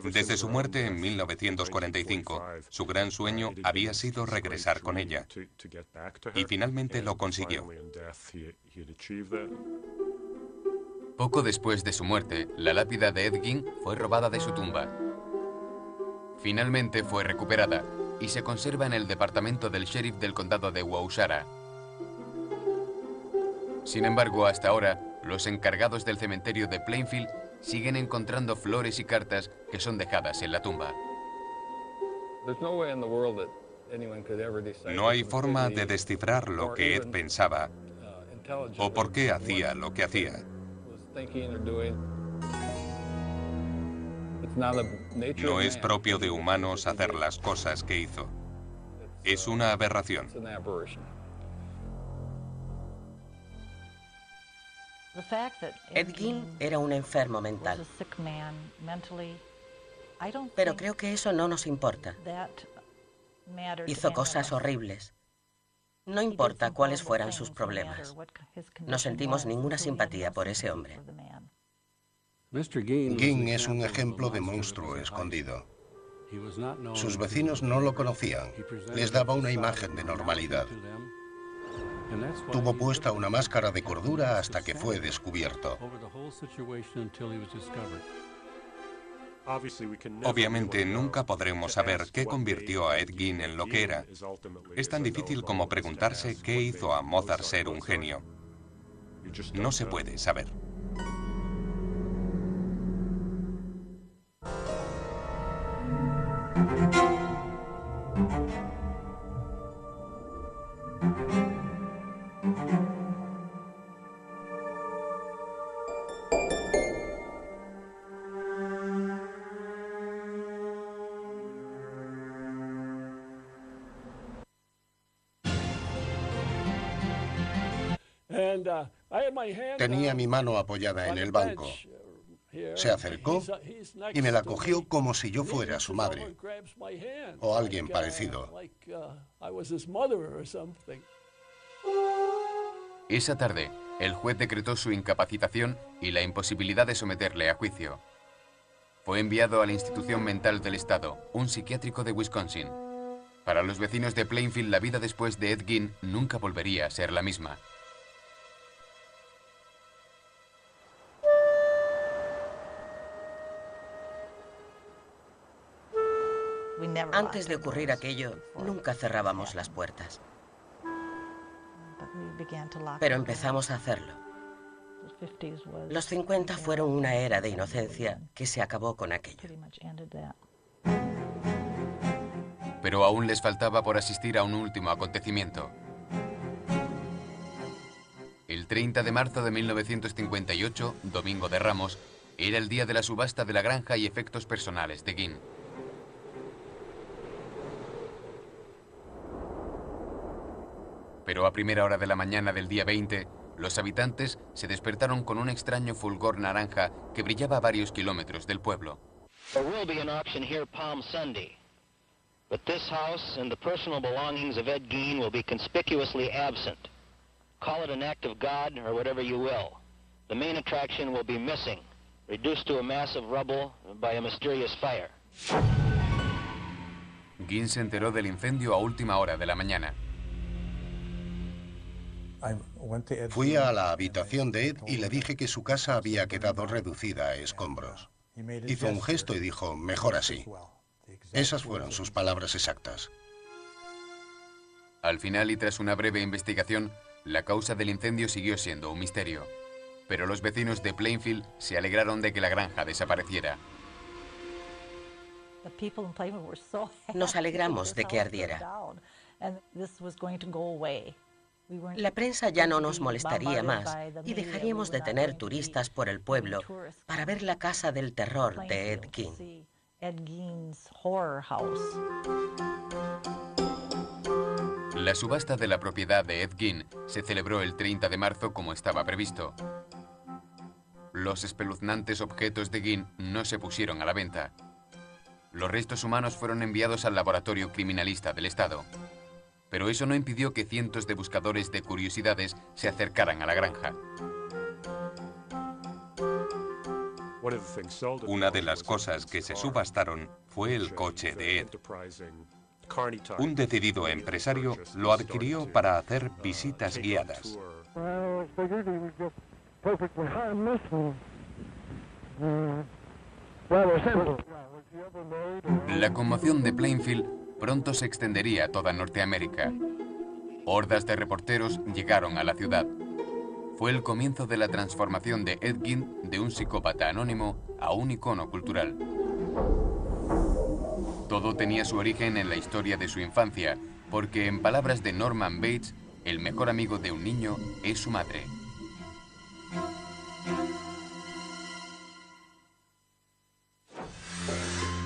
Desde su muerte en 1945, su gran sueño había sido regresar con ella, y finalmente lo consiguió. Poco después de su muerte, la lápida de Ed Gein fue robada de su tumba. Finalmente fue recuperada y se conserva en el departamento del sheriff del condado de Waukesha. Sin embargo, hasta ahora, los encargados del cementerio de Plainfield siguen encontrando flores y cartas que son dejadas en la tumba. No hay forma de descifrar lo que Ed pensaba o por qué hacía lo que hacía. No es propio de humanos hacer las cosas que hizo. Es una aberración. Ed Gein era un enfermo mental. Pero creo que eso no nos importa. Hizo cosas horribles. No importa cuáles fueran sus problemas. No sentimos ninguna simpatía por ese hombre. Gein es un ejemplo de monstruo escondido. Sus vecinos no lo conocían. Les daba una imagen de normalidad. Tuvo puesta una máscara de cordura hasta que fue descubierto. Obviamente nunca podremos saber qué convirtió a Ed Gein en lo que era. Es tan difícil como preguntarse qué hizo a Mozart ser un genio. No se puede saber. Tenía mi mano apoyada en el banco. Se acercó y me la cogió como si yo fuera su madre o alguien parecido. Esa tarde, el juez decretó su incapacitación y la imposibilidad de someterle a juicio. Fue enviado a la institución mental del estado, un psiquiátrico de Wisconsin. Para los vecinos de Plainfield, la vida después de Ed Gein nunca volvería a ser la misma. Antes de ocurrir aquello, nunca cerrábamos las puertas. Pero empezamos a hacerlo. Los 50 fueron una era de inocencia que se acabó con aquello. Pero aún les faltaba por asistir a un último acontecimiento. El 30 de marzo de 1958, Domingo de Ramos, era el día de la subasta de la granja y efectos personales de Gein. Pero a primera hora de la mañana del día 20, los habitantes se despertaron con un extraño fulgor naranja que brillaba a varios kilómetros del pueblo. There will be an auction here Palm Sunday, but this house and the personal belongings of Ed Gein will be conspicuously absent. Call it an act of God or whatever you will. The main attraction will be missing, reduced to a mass of rubble by a mysterious fire. Gein se enteró del incendio a última hora de la mañana. Fui a la habitación de Ed y le dije que su casa había quedado reducida a escombros. Hizo un gesto y dijo, mejor así. Esas fueron sus palabras exactas. Al final y tras una breve investigación, la causa del incendio siguió siendo un misterio. Pero los vecinos de Plainfield se alegraron de que la granja desapareciera. Nos alegramos de que ardiera. La prensa ya no nos molestaría más y dejaríamos de tener turistas por el pueblo para ver la casa del terror de Ed Gein. La subasta de la propiedad de Ed Gein se celebró el 30 de marzo como estaba previsto. Los espeluznantes objetos de Gein no se pusieron a la venta. Los restos humanos fueron enviados al laboratorio criminalista del Estado. Pero eso no impidió que cientos de buscadores de curiosidades se acercaran a la granja. Una de las cosas que se subastaron fue el coche de Ed. Un decidido empresario lo adquirió para hacer visitas guiadas. La conmoción de Plainfield pronto se extendería a toda Norteamérica. Hordas de reporteros llegaron a la ciudad. Fue el comienzo de la transformación de Ed Gein de un psicópata anónimo a un icono cultural. Todo tenía su origen en la historia de su infancia, porque en palabras de Norman Bates, el mejor amigo de un niño es su madre.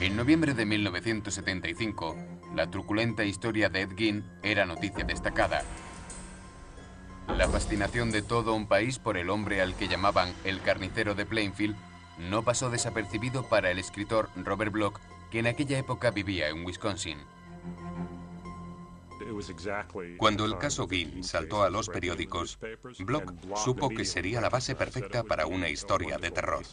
En noviembre de 1975, la truculenta historia de Ed Gein era noticia destacada. La fascinación de todo un país por el hombre al que llamaban el carnicero de Plainfield no pasó desapercibido para el escritor Robert Bloch, que en aquella época vivía en Wisconsin. Cuando el caso Gein saltó a los periódicos, Bloch supo que sería la base perfecta para una historia de terror.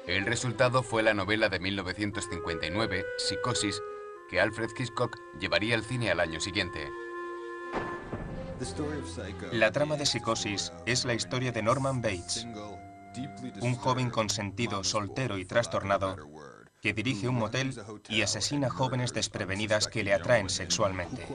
El resultado fue la novela de 1959, Psicosis, que Alfred Hitchcock llevaría al cine al año siguiente. La trama de Psicosis es la historia de Norman Bates, un joven consentido, soltero y trastornado que dirige un motel y asesina jóvenes desprevenidas que le atraen sexualmente.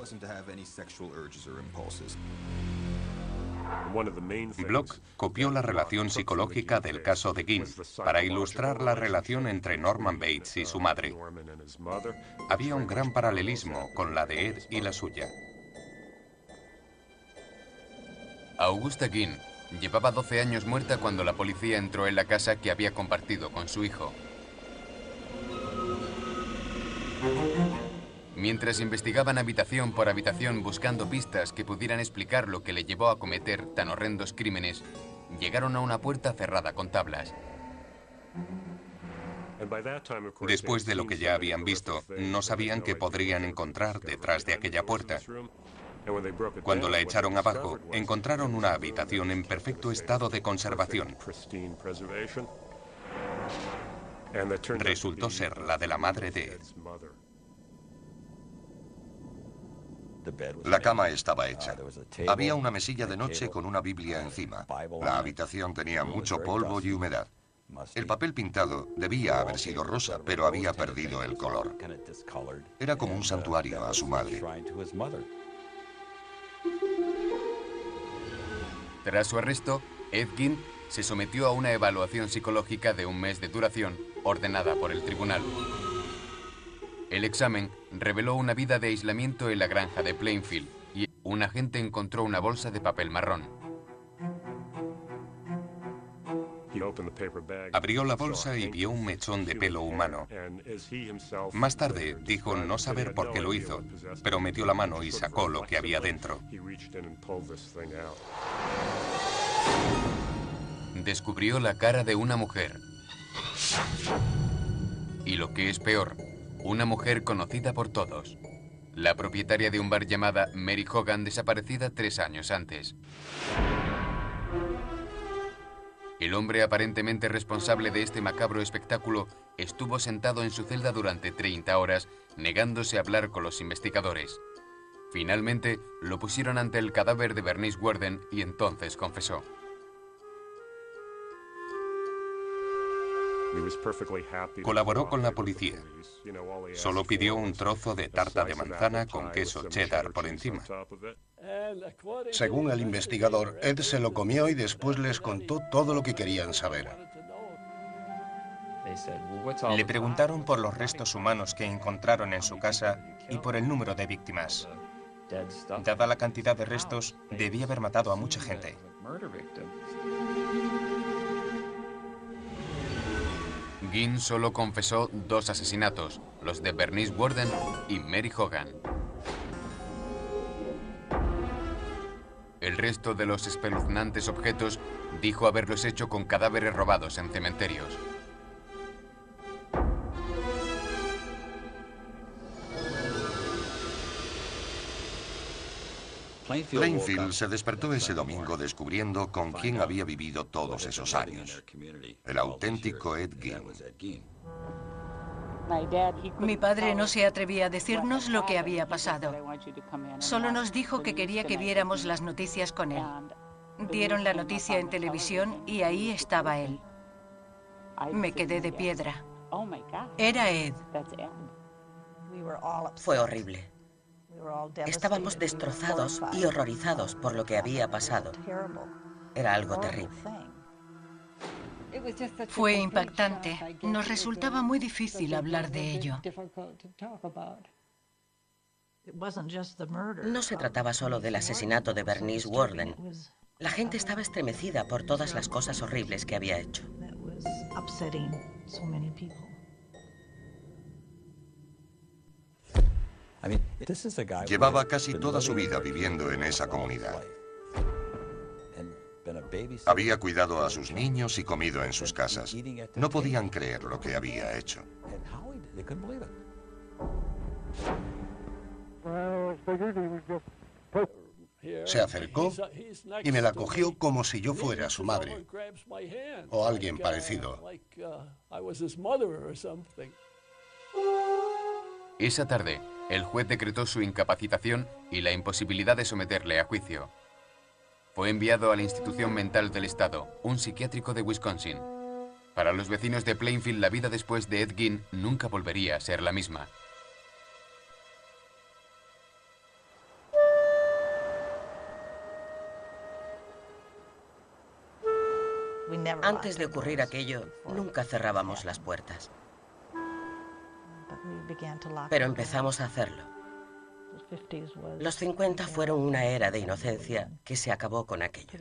Bloch copió la relación psicológica del caso de Gein para ilustrar la relación entre Norman Bates y su madre. Había un gran paralelismo con la de Ed y la suya. Augusta Gein llevaba 12 años muerta cuando la policía entró en la casa que había compartido con su hijo. Mientras investigaban habitación por habitación buscando pistas que pudieran explicar lo que le llevó a cometer tan horrendos crímenes, llegaron a una puerta cerrada con tablas. Después de lo que ya habían visto, no sabían qué podrían encontrar detrás de aquella puerta. Cuando la echaron abajo, encontraron una habitación en perfecto estado de conservación. Resultó ser la de la madre de Ed. La cama estaba hecha. Había una mesilla de noche con una Biblia encima. La habitación tenía mucho polvo y humedad. El papel pintado debía haber sido rosa, pero había perdido el color. Era como un santuario a su madre. Tras su arresto, Ed Gein se sometió a una evaluación psicológica de un mes de duración, ordenada por el tribunal. El examen reveló una vida de aislamiento en la granja de Plainfield y un agente encontró una bolsa de papel marrón. Abrió la bolsa y vio un mechón de pelo humano. Más tarde dijo no saber por qué lo hizo, pero metió la mano y sacó lo que había dentro. Descubrió la cara de una mujer. Y lo que es peor, una mujer conocida por todos. La propietaria de un bar llamada Mary Hogan, desaparecida 3 años antes. El hombre aparentemente responsable de este macabro espectáculo estuvo sentado en su celda durante 30 horas, negándose a hablar con los investigadores. Finalmente, lo pusieron ante el cadáver de Bernice Worden y entonces confesó. Colaboró con la policía. Solo pidió un trozo de tarta de manzana con queso cheddar por encima. Según el investigador, Ed se lo comió y después les contó todo lo que querían saber. Le preguntaron por los restos humanos que encontraron en su casa y por el número de víctimas. Dada la cantidad de restos, debía haber matado a mucha gente. Gein solo confesó 2 asesinatos, los de Bernice Worden y Mary Hogan. El resto de los espeluznantes objetos dijo haberlos hecho con cadáveres robados en cementerios. Plainfield se despertó ese domingo descubriendo con quién había vivido todos esos años. El auténtico Ed Gein. Mi padre no se atrevía a decirnos lo que había pasado. Solo nos dijo que quería que viéramos las noticias con él. Dieron la noticia en televisión y ahí estaba él. Me quedé de piedra. Era Ed. Fue horrible. Estábamos destrozados y horrorizados por lo que había pasado. Era algo terrible. Fue impactante. Nos resultaba muy difícil hablar de ello. No se trataba solo del asesinato de Bernice Worden. La gente estaba estremecida por todas las cosas horribles que había hecho. Llevaba casi toda su vida viviendo en esa comunidad. Había cuidado a sus niños y comido en sus casas. No podían creer lo que había hecho. Se acercó y me la cogió como si yo fuera su madre o alguien parecido. Esa tarde, el juez decretó su incapacitación y la imposibilidad de someterle a juicio. Fue enviado a la institución mental del estado, un psiquiátrico de Wisconsin. Para los vecinos de Plainfield, la vida después de Ed Gein nunca volvería a ser la misma. Antes de ocurrir aquello, nunca cerrábamos las puertas. Pero empezamos a hacerlo. Los 50 fueron una era de inocencia que se acabó con aquello.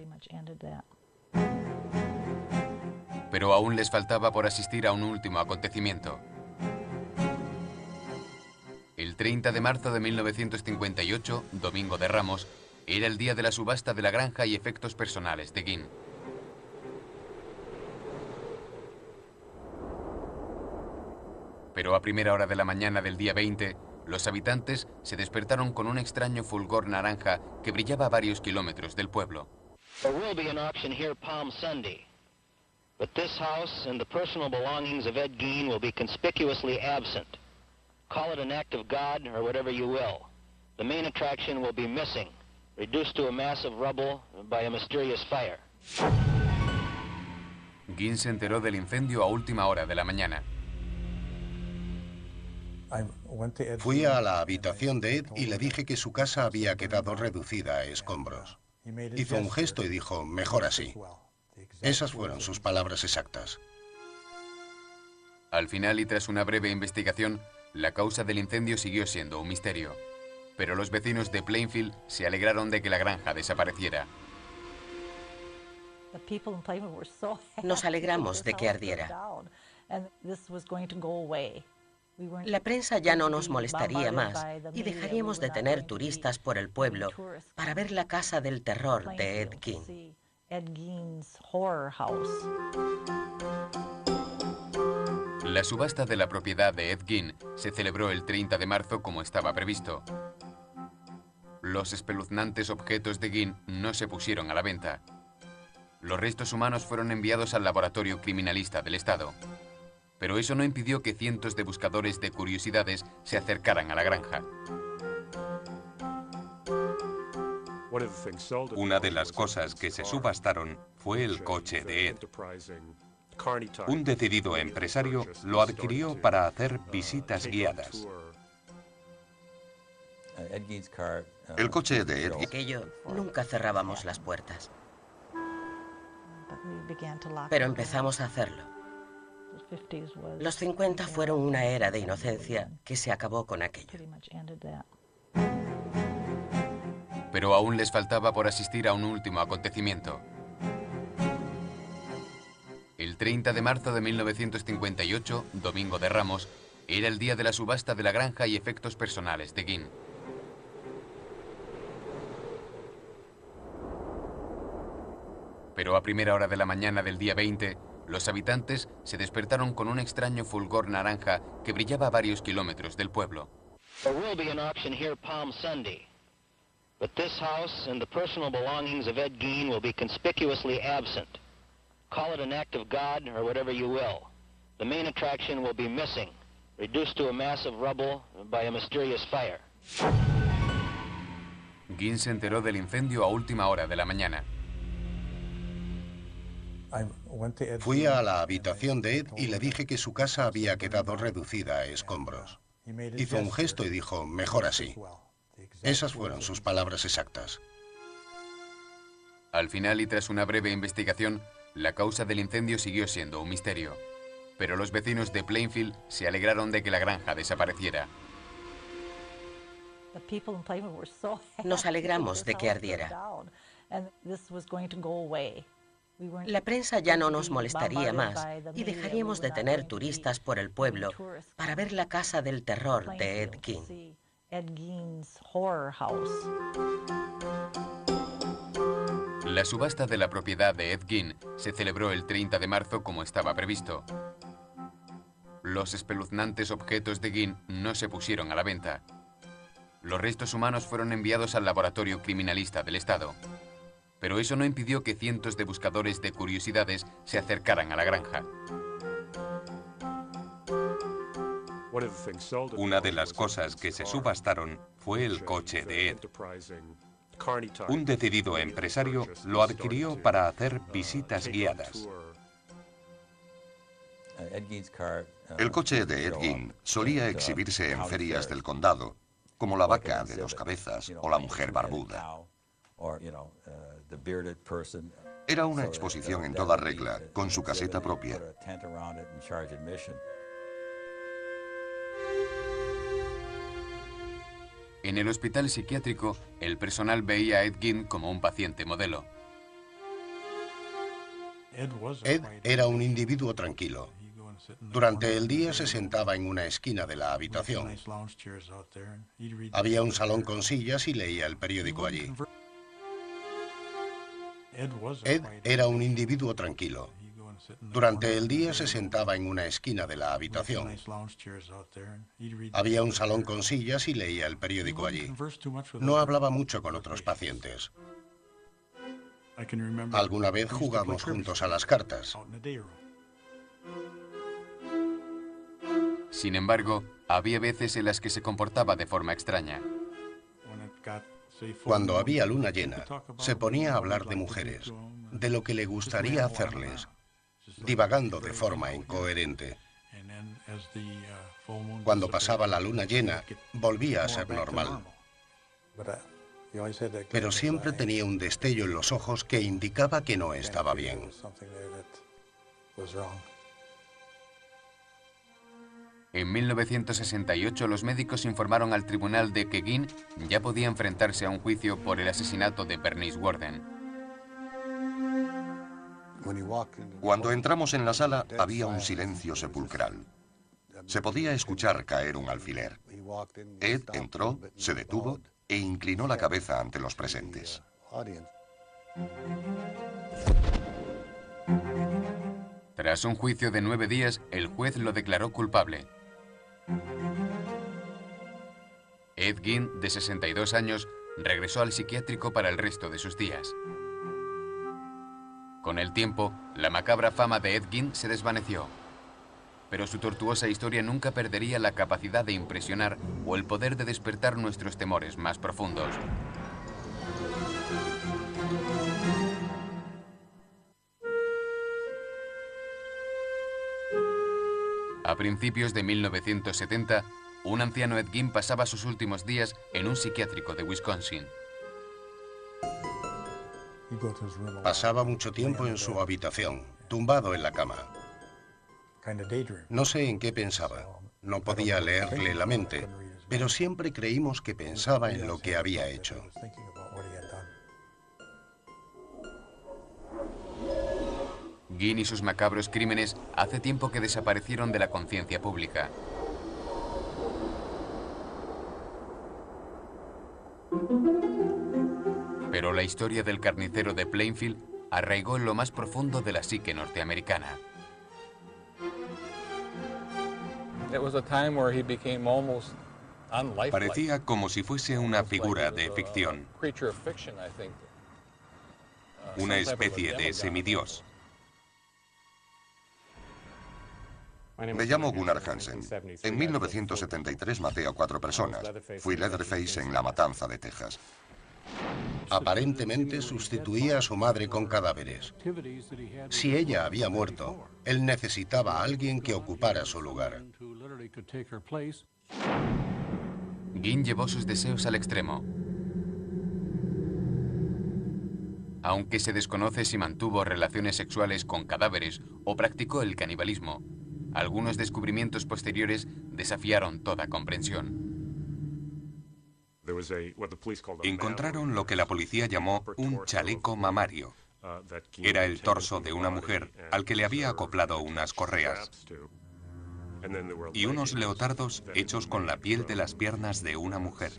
Pero aún les faltaba por asistir a un último acontecimiento. El 30 de marzo de 1958, Domingo de Ramos, era el día de la subasta de la granja y efectos personales de Gein. Pero a primera hora de la mañana del día 20, los habitantes se despertaron con un extraño fulgor naranja que brillaba a varios kilómetros del pueblo. There will be an auction here Palm Sunday, but this house and the personal belongings of Ed Gein will be conspicuously absent. Call it an act of God or whatever you will. The main attraction will be missing, reduced to a mass of rubble by a mysterious fire. Gein se enteró del incendio a última hora de la mañana. Fui a la habitación de Ed y le dije que su casa había quedado reducida a escombros. Hizo un gesto y dijo, mejor así. Esas fueron sus palabras exactas. Al final y tras una breve investigación, la causa del incendio siguió siendo un misterio. Pero los vecinos de Plainfield se alegraron de que la granja desapareciera. Nos alegramos de que ardiera. La prensa ya no nos molestaría más y dejaríamos de tener turistas por el pueblo para ver la casa del terror de Ed Gein. La subasta de la propiedad de Ed Gein se celebró el 30 de marzo como estaba previsto. Los espeluznantes objetos de Gein no se pusieron a la venta. Los restos humanos fueron enviados al laboratorio criminalista del estado. Pero eso no impidió que cientos de buscadores de curiosidades se acercaran a la granja. Una de las cosas que se subastaron fue el coche de Ed. Un decidido empresario lo adquirió para hacer visitas guiadas. El coche de Ed Gein. Aquello, nunca cerrábamos las puertas. Pero empezamos a hacerlo. Los 50 fueron una era de inocencia que se acabó con aquello. Pero aún les faltaba por asistir a un último acontecimiento. El 30 de marzo de 1958, Domingo de Ramos, era el día de la subasta de la granja y efectos personales de Guin. Pero a primera hora de la mañana del día 20, los habitantes se despertaron con un extraño fulgor naranja que brillaba a varios kilómetros del pueblo. There will be an auction here Palm Sunday, but this house and the personal belongings of Ed Gein will be conspicuously absent. Call it an act of God or whatever you will. The main attraction will be missing, reduced to a mass of rubble by a mysterious fire. Gein se enteró del incendio a última hora de la mañana. Fui a la habitación de Ed y le dije que su casa había quedado reducida a escombros. Hizo un gesto y dijo, mejor así. Esas fueron sus palabras exactas. Al final y tras una breve investigación, la causa del incendio siguió siendo un misterio. Pero los vecinos de Plainfield se alegraron de que la granja desapareciera. Nos alegramos de que ardiera. La prensa ya no nos molestaría más y dejaríamos de tener turistas por el pueblo para ver la casa del terror de Ed Gein. La subasta de la propiedad de Ed Gein se celebró el 30 de marzo como estaba previsto. Los espeluznantes objetos de Gein no se pusieron a la venta. Los restos humanos fueron enviados al laboratorio criminalista del estado. Pero eso no impidió que cientos de buscadores de curiosidades se acercaran a la granja. Una de las cosas que se subastaron fue el coche de Ed. Un decidido empresario lo adquirió para hacer visitas guiadas. El coche de Ed Gein solía exhibirse en ferias del condado, como la vaca de 2 cabezas o la mujer barbuda. Era una exposición en toda regla, con su caseta propia. En el hospital psiquiátrico, el personal veía a Ed Gein como un paciente modelo. Ed era un individuo tranquilo. Durante el día se sentaba en una esquina de la habitación. Había un salón con sillas y leía el periódico allí. Ed era un individuo tranquilo. Durante el día se sentaba en una esquina de la habitación. Había un salón con sillas y leía el periódico allí. No hablaba mucho con otros pacientes. Alguna vez jugamos juntos a las cartas. Sin embargo, había veces en las que se comportaba de forma extraña. Cuando había luna llena, se ponía a hablar de mujeres, de lo que le gustaría hacerles, divagando de forma incoherente. Cuando pasaba la luna llena, volvía a ser normal. Pero siempre tenía un destello en los ojos que indicaba que no estaba bien. En 1968, los médicos informaron al tribunal de que Gein ya podía enfrentarse a un juicio por el asesinato de Bernice Worden. Cuando entramos en la sala, había un silencio sepulcral. Se podía escuchar caer un alfiler. Ed entró, se detuvo e inclinó la cabeza ante los presentes. Tras un juicio de 9 días, el juez lo declaró culpable. Ed Gein, de 62 años, regresó al psiquiátrico para el resto de sus días. Con el tiempo, la macabra fama de Ed Gein se desvaneció. Pero su tortuosa historia nunca perdería la capacidad de impresionar o el poder de despertar nuestros temores más profundos. A principios de 1970, un anciano Ed Gein pasaba sus últimos días en un psiquiátrico de Wisconsin. Pasaba mucho tiempo en su habitación, tumbado en la cama. No sé en qué pensaba. No podía leerle la mente, pero siempre creímos que pensaba en lo que había hecho. Ginn y sus macabros crímenes hace tiempo que desaparecieron de la conciencia pública. Pero la historia del carnicero de Plainfield arraigó en lo más profundo de la psique norteamericana. Parecía como si fuese una figura de ficción, una especie de semidios. Me llamo Gunnar Hansen. En 1973 maté a 4 personas. Fui Leatherface en La Matanza de Texas. Aparentemente sustituía a su madre con cadáveres. Si ella había muerto, él necesitaba a alguien que ocupara su lugar. Ginn llevó sus deseos al extremo. Aunque se desconoce si mantuvo relaciones sexuales con cadáveres o practicó el canibalismo, algunos descubrimientos posteriores desafiaron toda comprensión. Encontraron lo que la policía llamó un chaleco mamario. Era el torso de una mujer al que le había acoplado unas correas. Y unos leotardos hechos con la piel de las piernas de una mujer.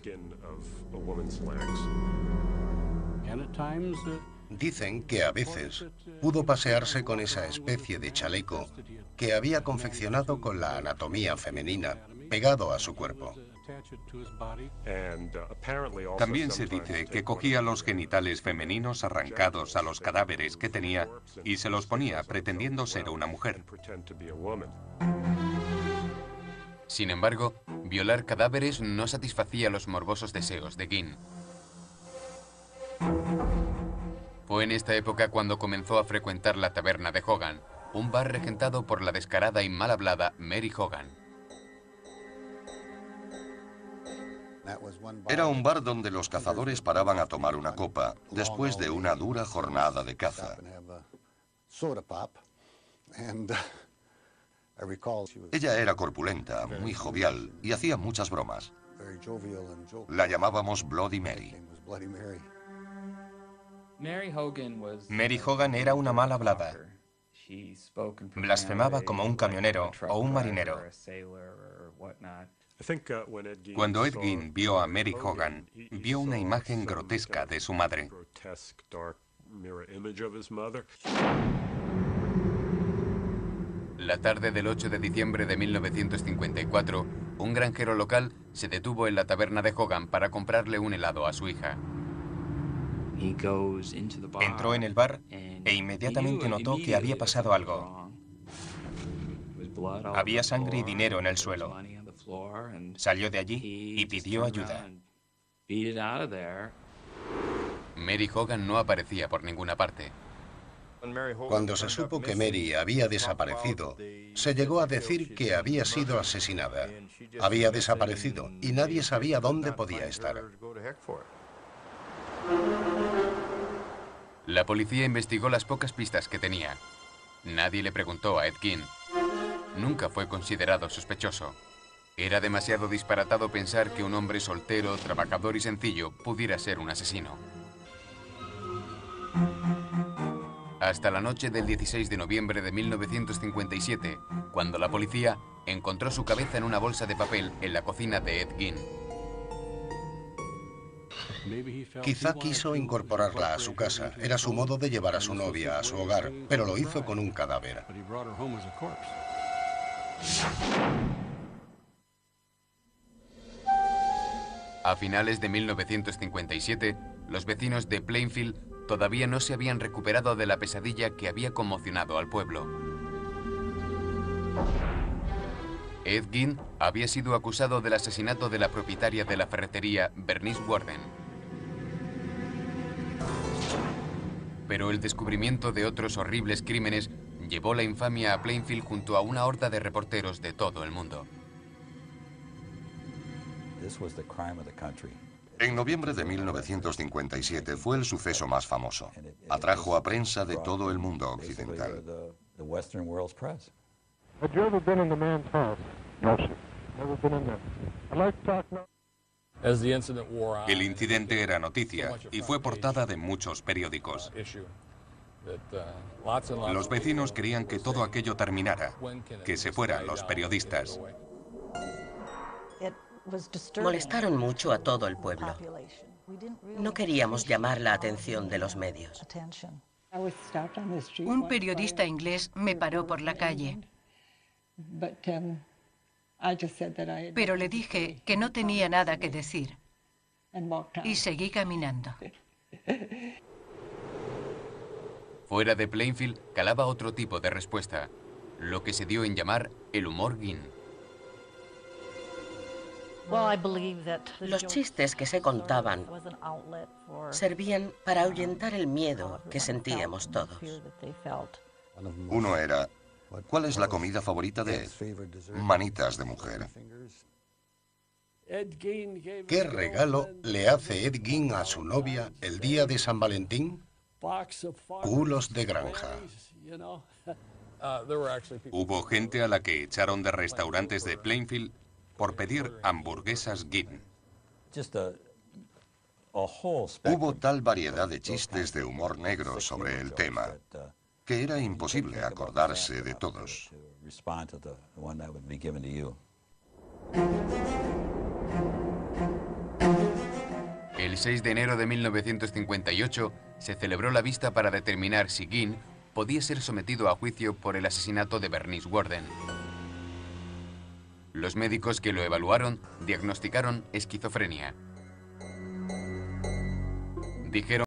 Dicen que a veces pudo pasearse con esa especie de chaleco que había confeccionado con la anatomía femenina pegado a su cuerpo. También se dice que cogía los genitales femeninos arrancados a los cadáveres que tenía y se los ponía pretendiendo ser una mujer. Sin embargo, violar cadáveres no satisfacía los morbosos deseos de Ginn. Fue en esta época cuando comenzó a frecuentar la taberna de Hogan, un bar regentado por la descarada y mal hablada Mary Hogan. Era un bar donde los cazadores paraban a tomar una copa después de una dura jornada de caza. Ella era corpulenta, muy jovial y hacía muchas bromas. La llamábamos Bloody Mary. Mary Hogan era una mal hablada. Blasfemaba como un camionero o un marinero. Cuando Ed Gein vio a Mary Hogan, vio una imagen grotesca de su madre. La tarde del 8 de diciembre de 1954, un granjero local se detuvo en la taberna de Hogan para comprarle un helado a su hija. Entró en el bar e inmediatamente notó que había pasado algo. Había sangre y dinero en el suelo. Salió de allí y pidió ayuda. Mary Hogan no aparecía por ninguna parte. Cuando se supo que Mary había desaparecido, se llegó a decir que había sido asesinada. Había desaparecido y nadie sabía dónde podía estar. La policía investigó las pocas pistas que tenía. Nadie le preguntó a Ed Gein. Nunca fue considerado sospechoso. Era demasiado disparatado pensar que un hombre soltero, trabajador y sencillo pudiera ser un asesino. Hasta la noche del 16 de noviembre de 1957, cuando la policía encontró su cabeza en una bolsa de papel en la cocina de Ed Gein. Quizá quiso incorporarla a su casa. Era su modo de llevar a su novia a su hogar, pero lo hizo con un cadáver. A finales de 1957, los vecinos de Plainfield todavía no se habían recuperado de la pesadilla que había conmocionado al pueblo. Ed Gein había sido acusado del asesinato de la propietaria de la ferretería Bernice Worden. Pero el descubrimiento de otros horribles crímenes llevó la infamia a Plainfield junto a una horda de reporteros de todo el mundo. En noviembre de 1957 fue el suceso más famoso. Atrajo a prensa de todo el mundo occidental. Had you ever been in the man's house? No, sir. Never been in there. I'd like to talk now. El incidente era noticia y fue portada de muchos periódicos. Los vecinos querían que todo aquello terminara, que se fueran los periodistas. Molestaron mucho a todo el pueblo. No queríamos llamar la atención de los medios. Un periodista inglés me paró por la calle, pero le dije que no tenía nada que decir y seguí caminando. Fuera de Plainfield calaba otro tipo de respuesta, lo que se dio en llamar el humor Ginn. Los chistes que se contaban servían para ahuyentar el miedo que sentíamos todos. Uno era, ¿cuál es la comida favorita de Ed? Manitas de mujer. ¿Qué regalo le hace Ed Gein a su novia el día de San Valentín? Culos de granja. Hubo gente a la que echaron de restaurantes de Plainfield por pedir hamburguesas Ginn. Hubo tal variedad de chistes de humor negro sobre el tema que era imposible acordarse de todos. El 6 de enero de 1958 se celebró la vista para determinar si Ginn podía ser sometido a juicio por el asesinato de Bernice Worden. Los médicos que lo evaluaron diagnosticaron esquizofrenia. Dijeron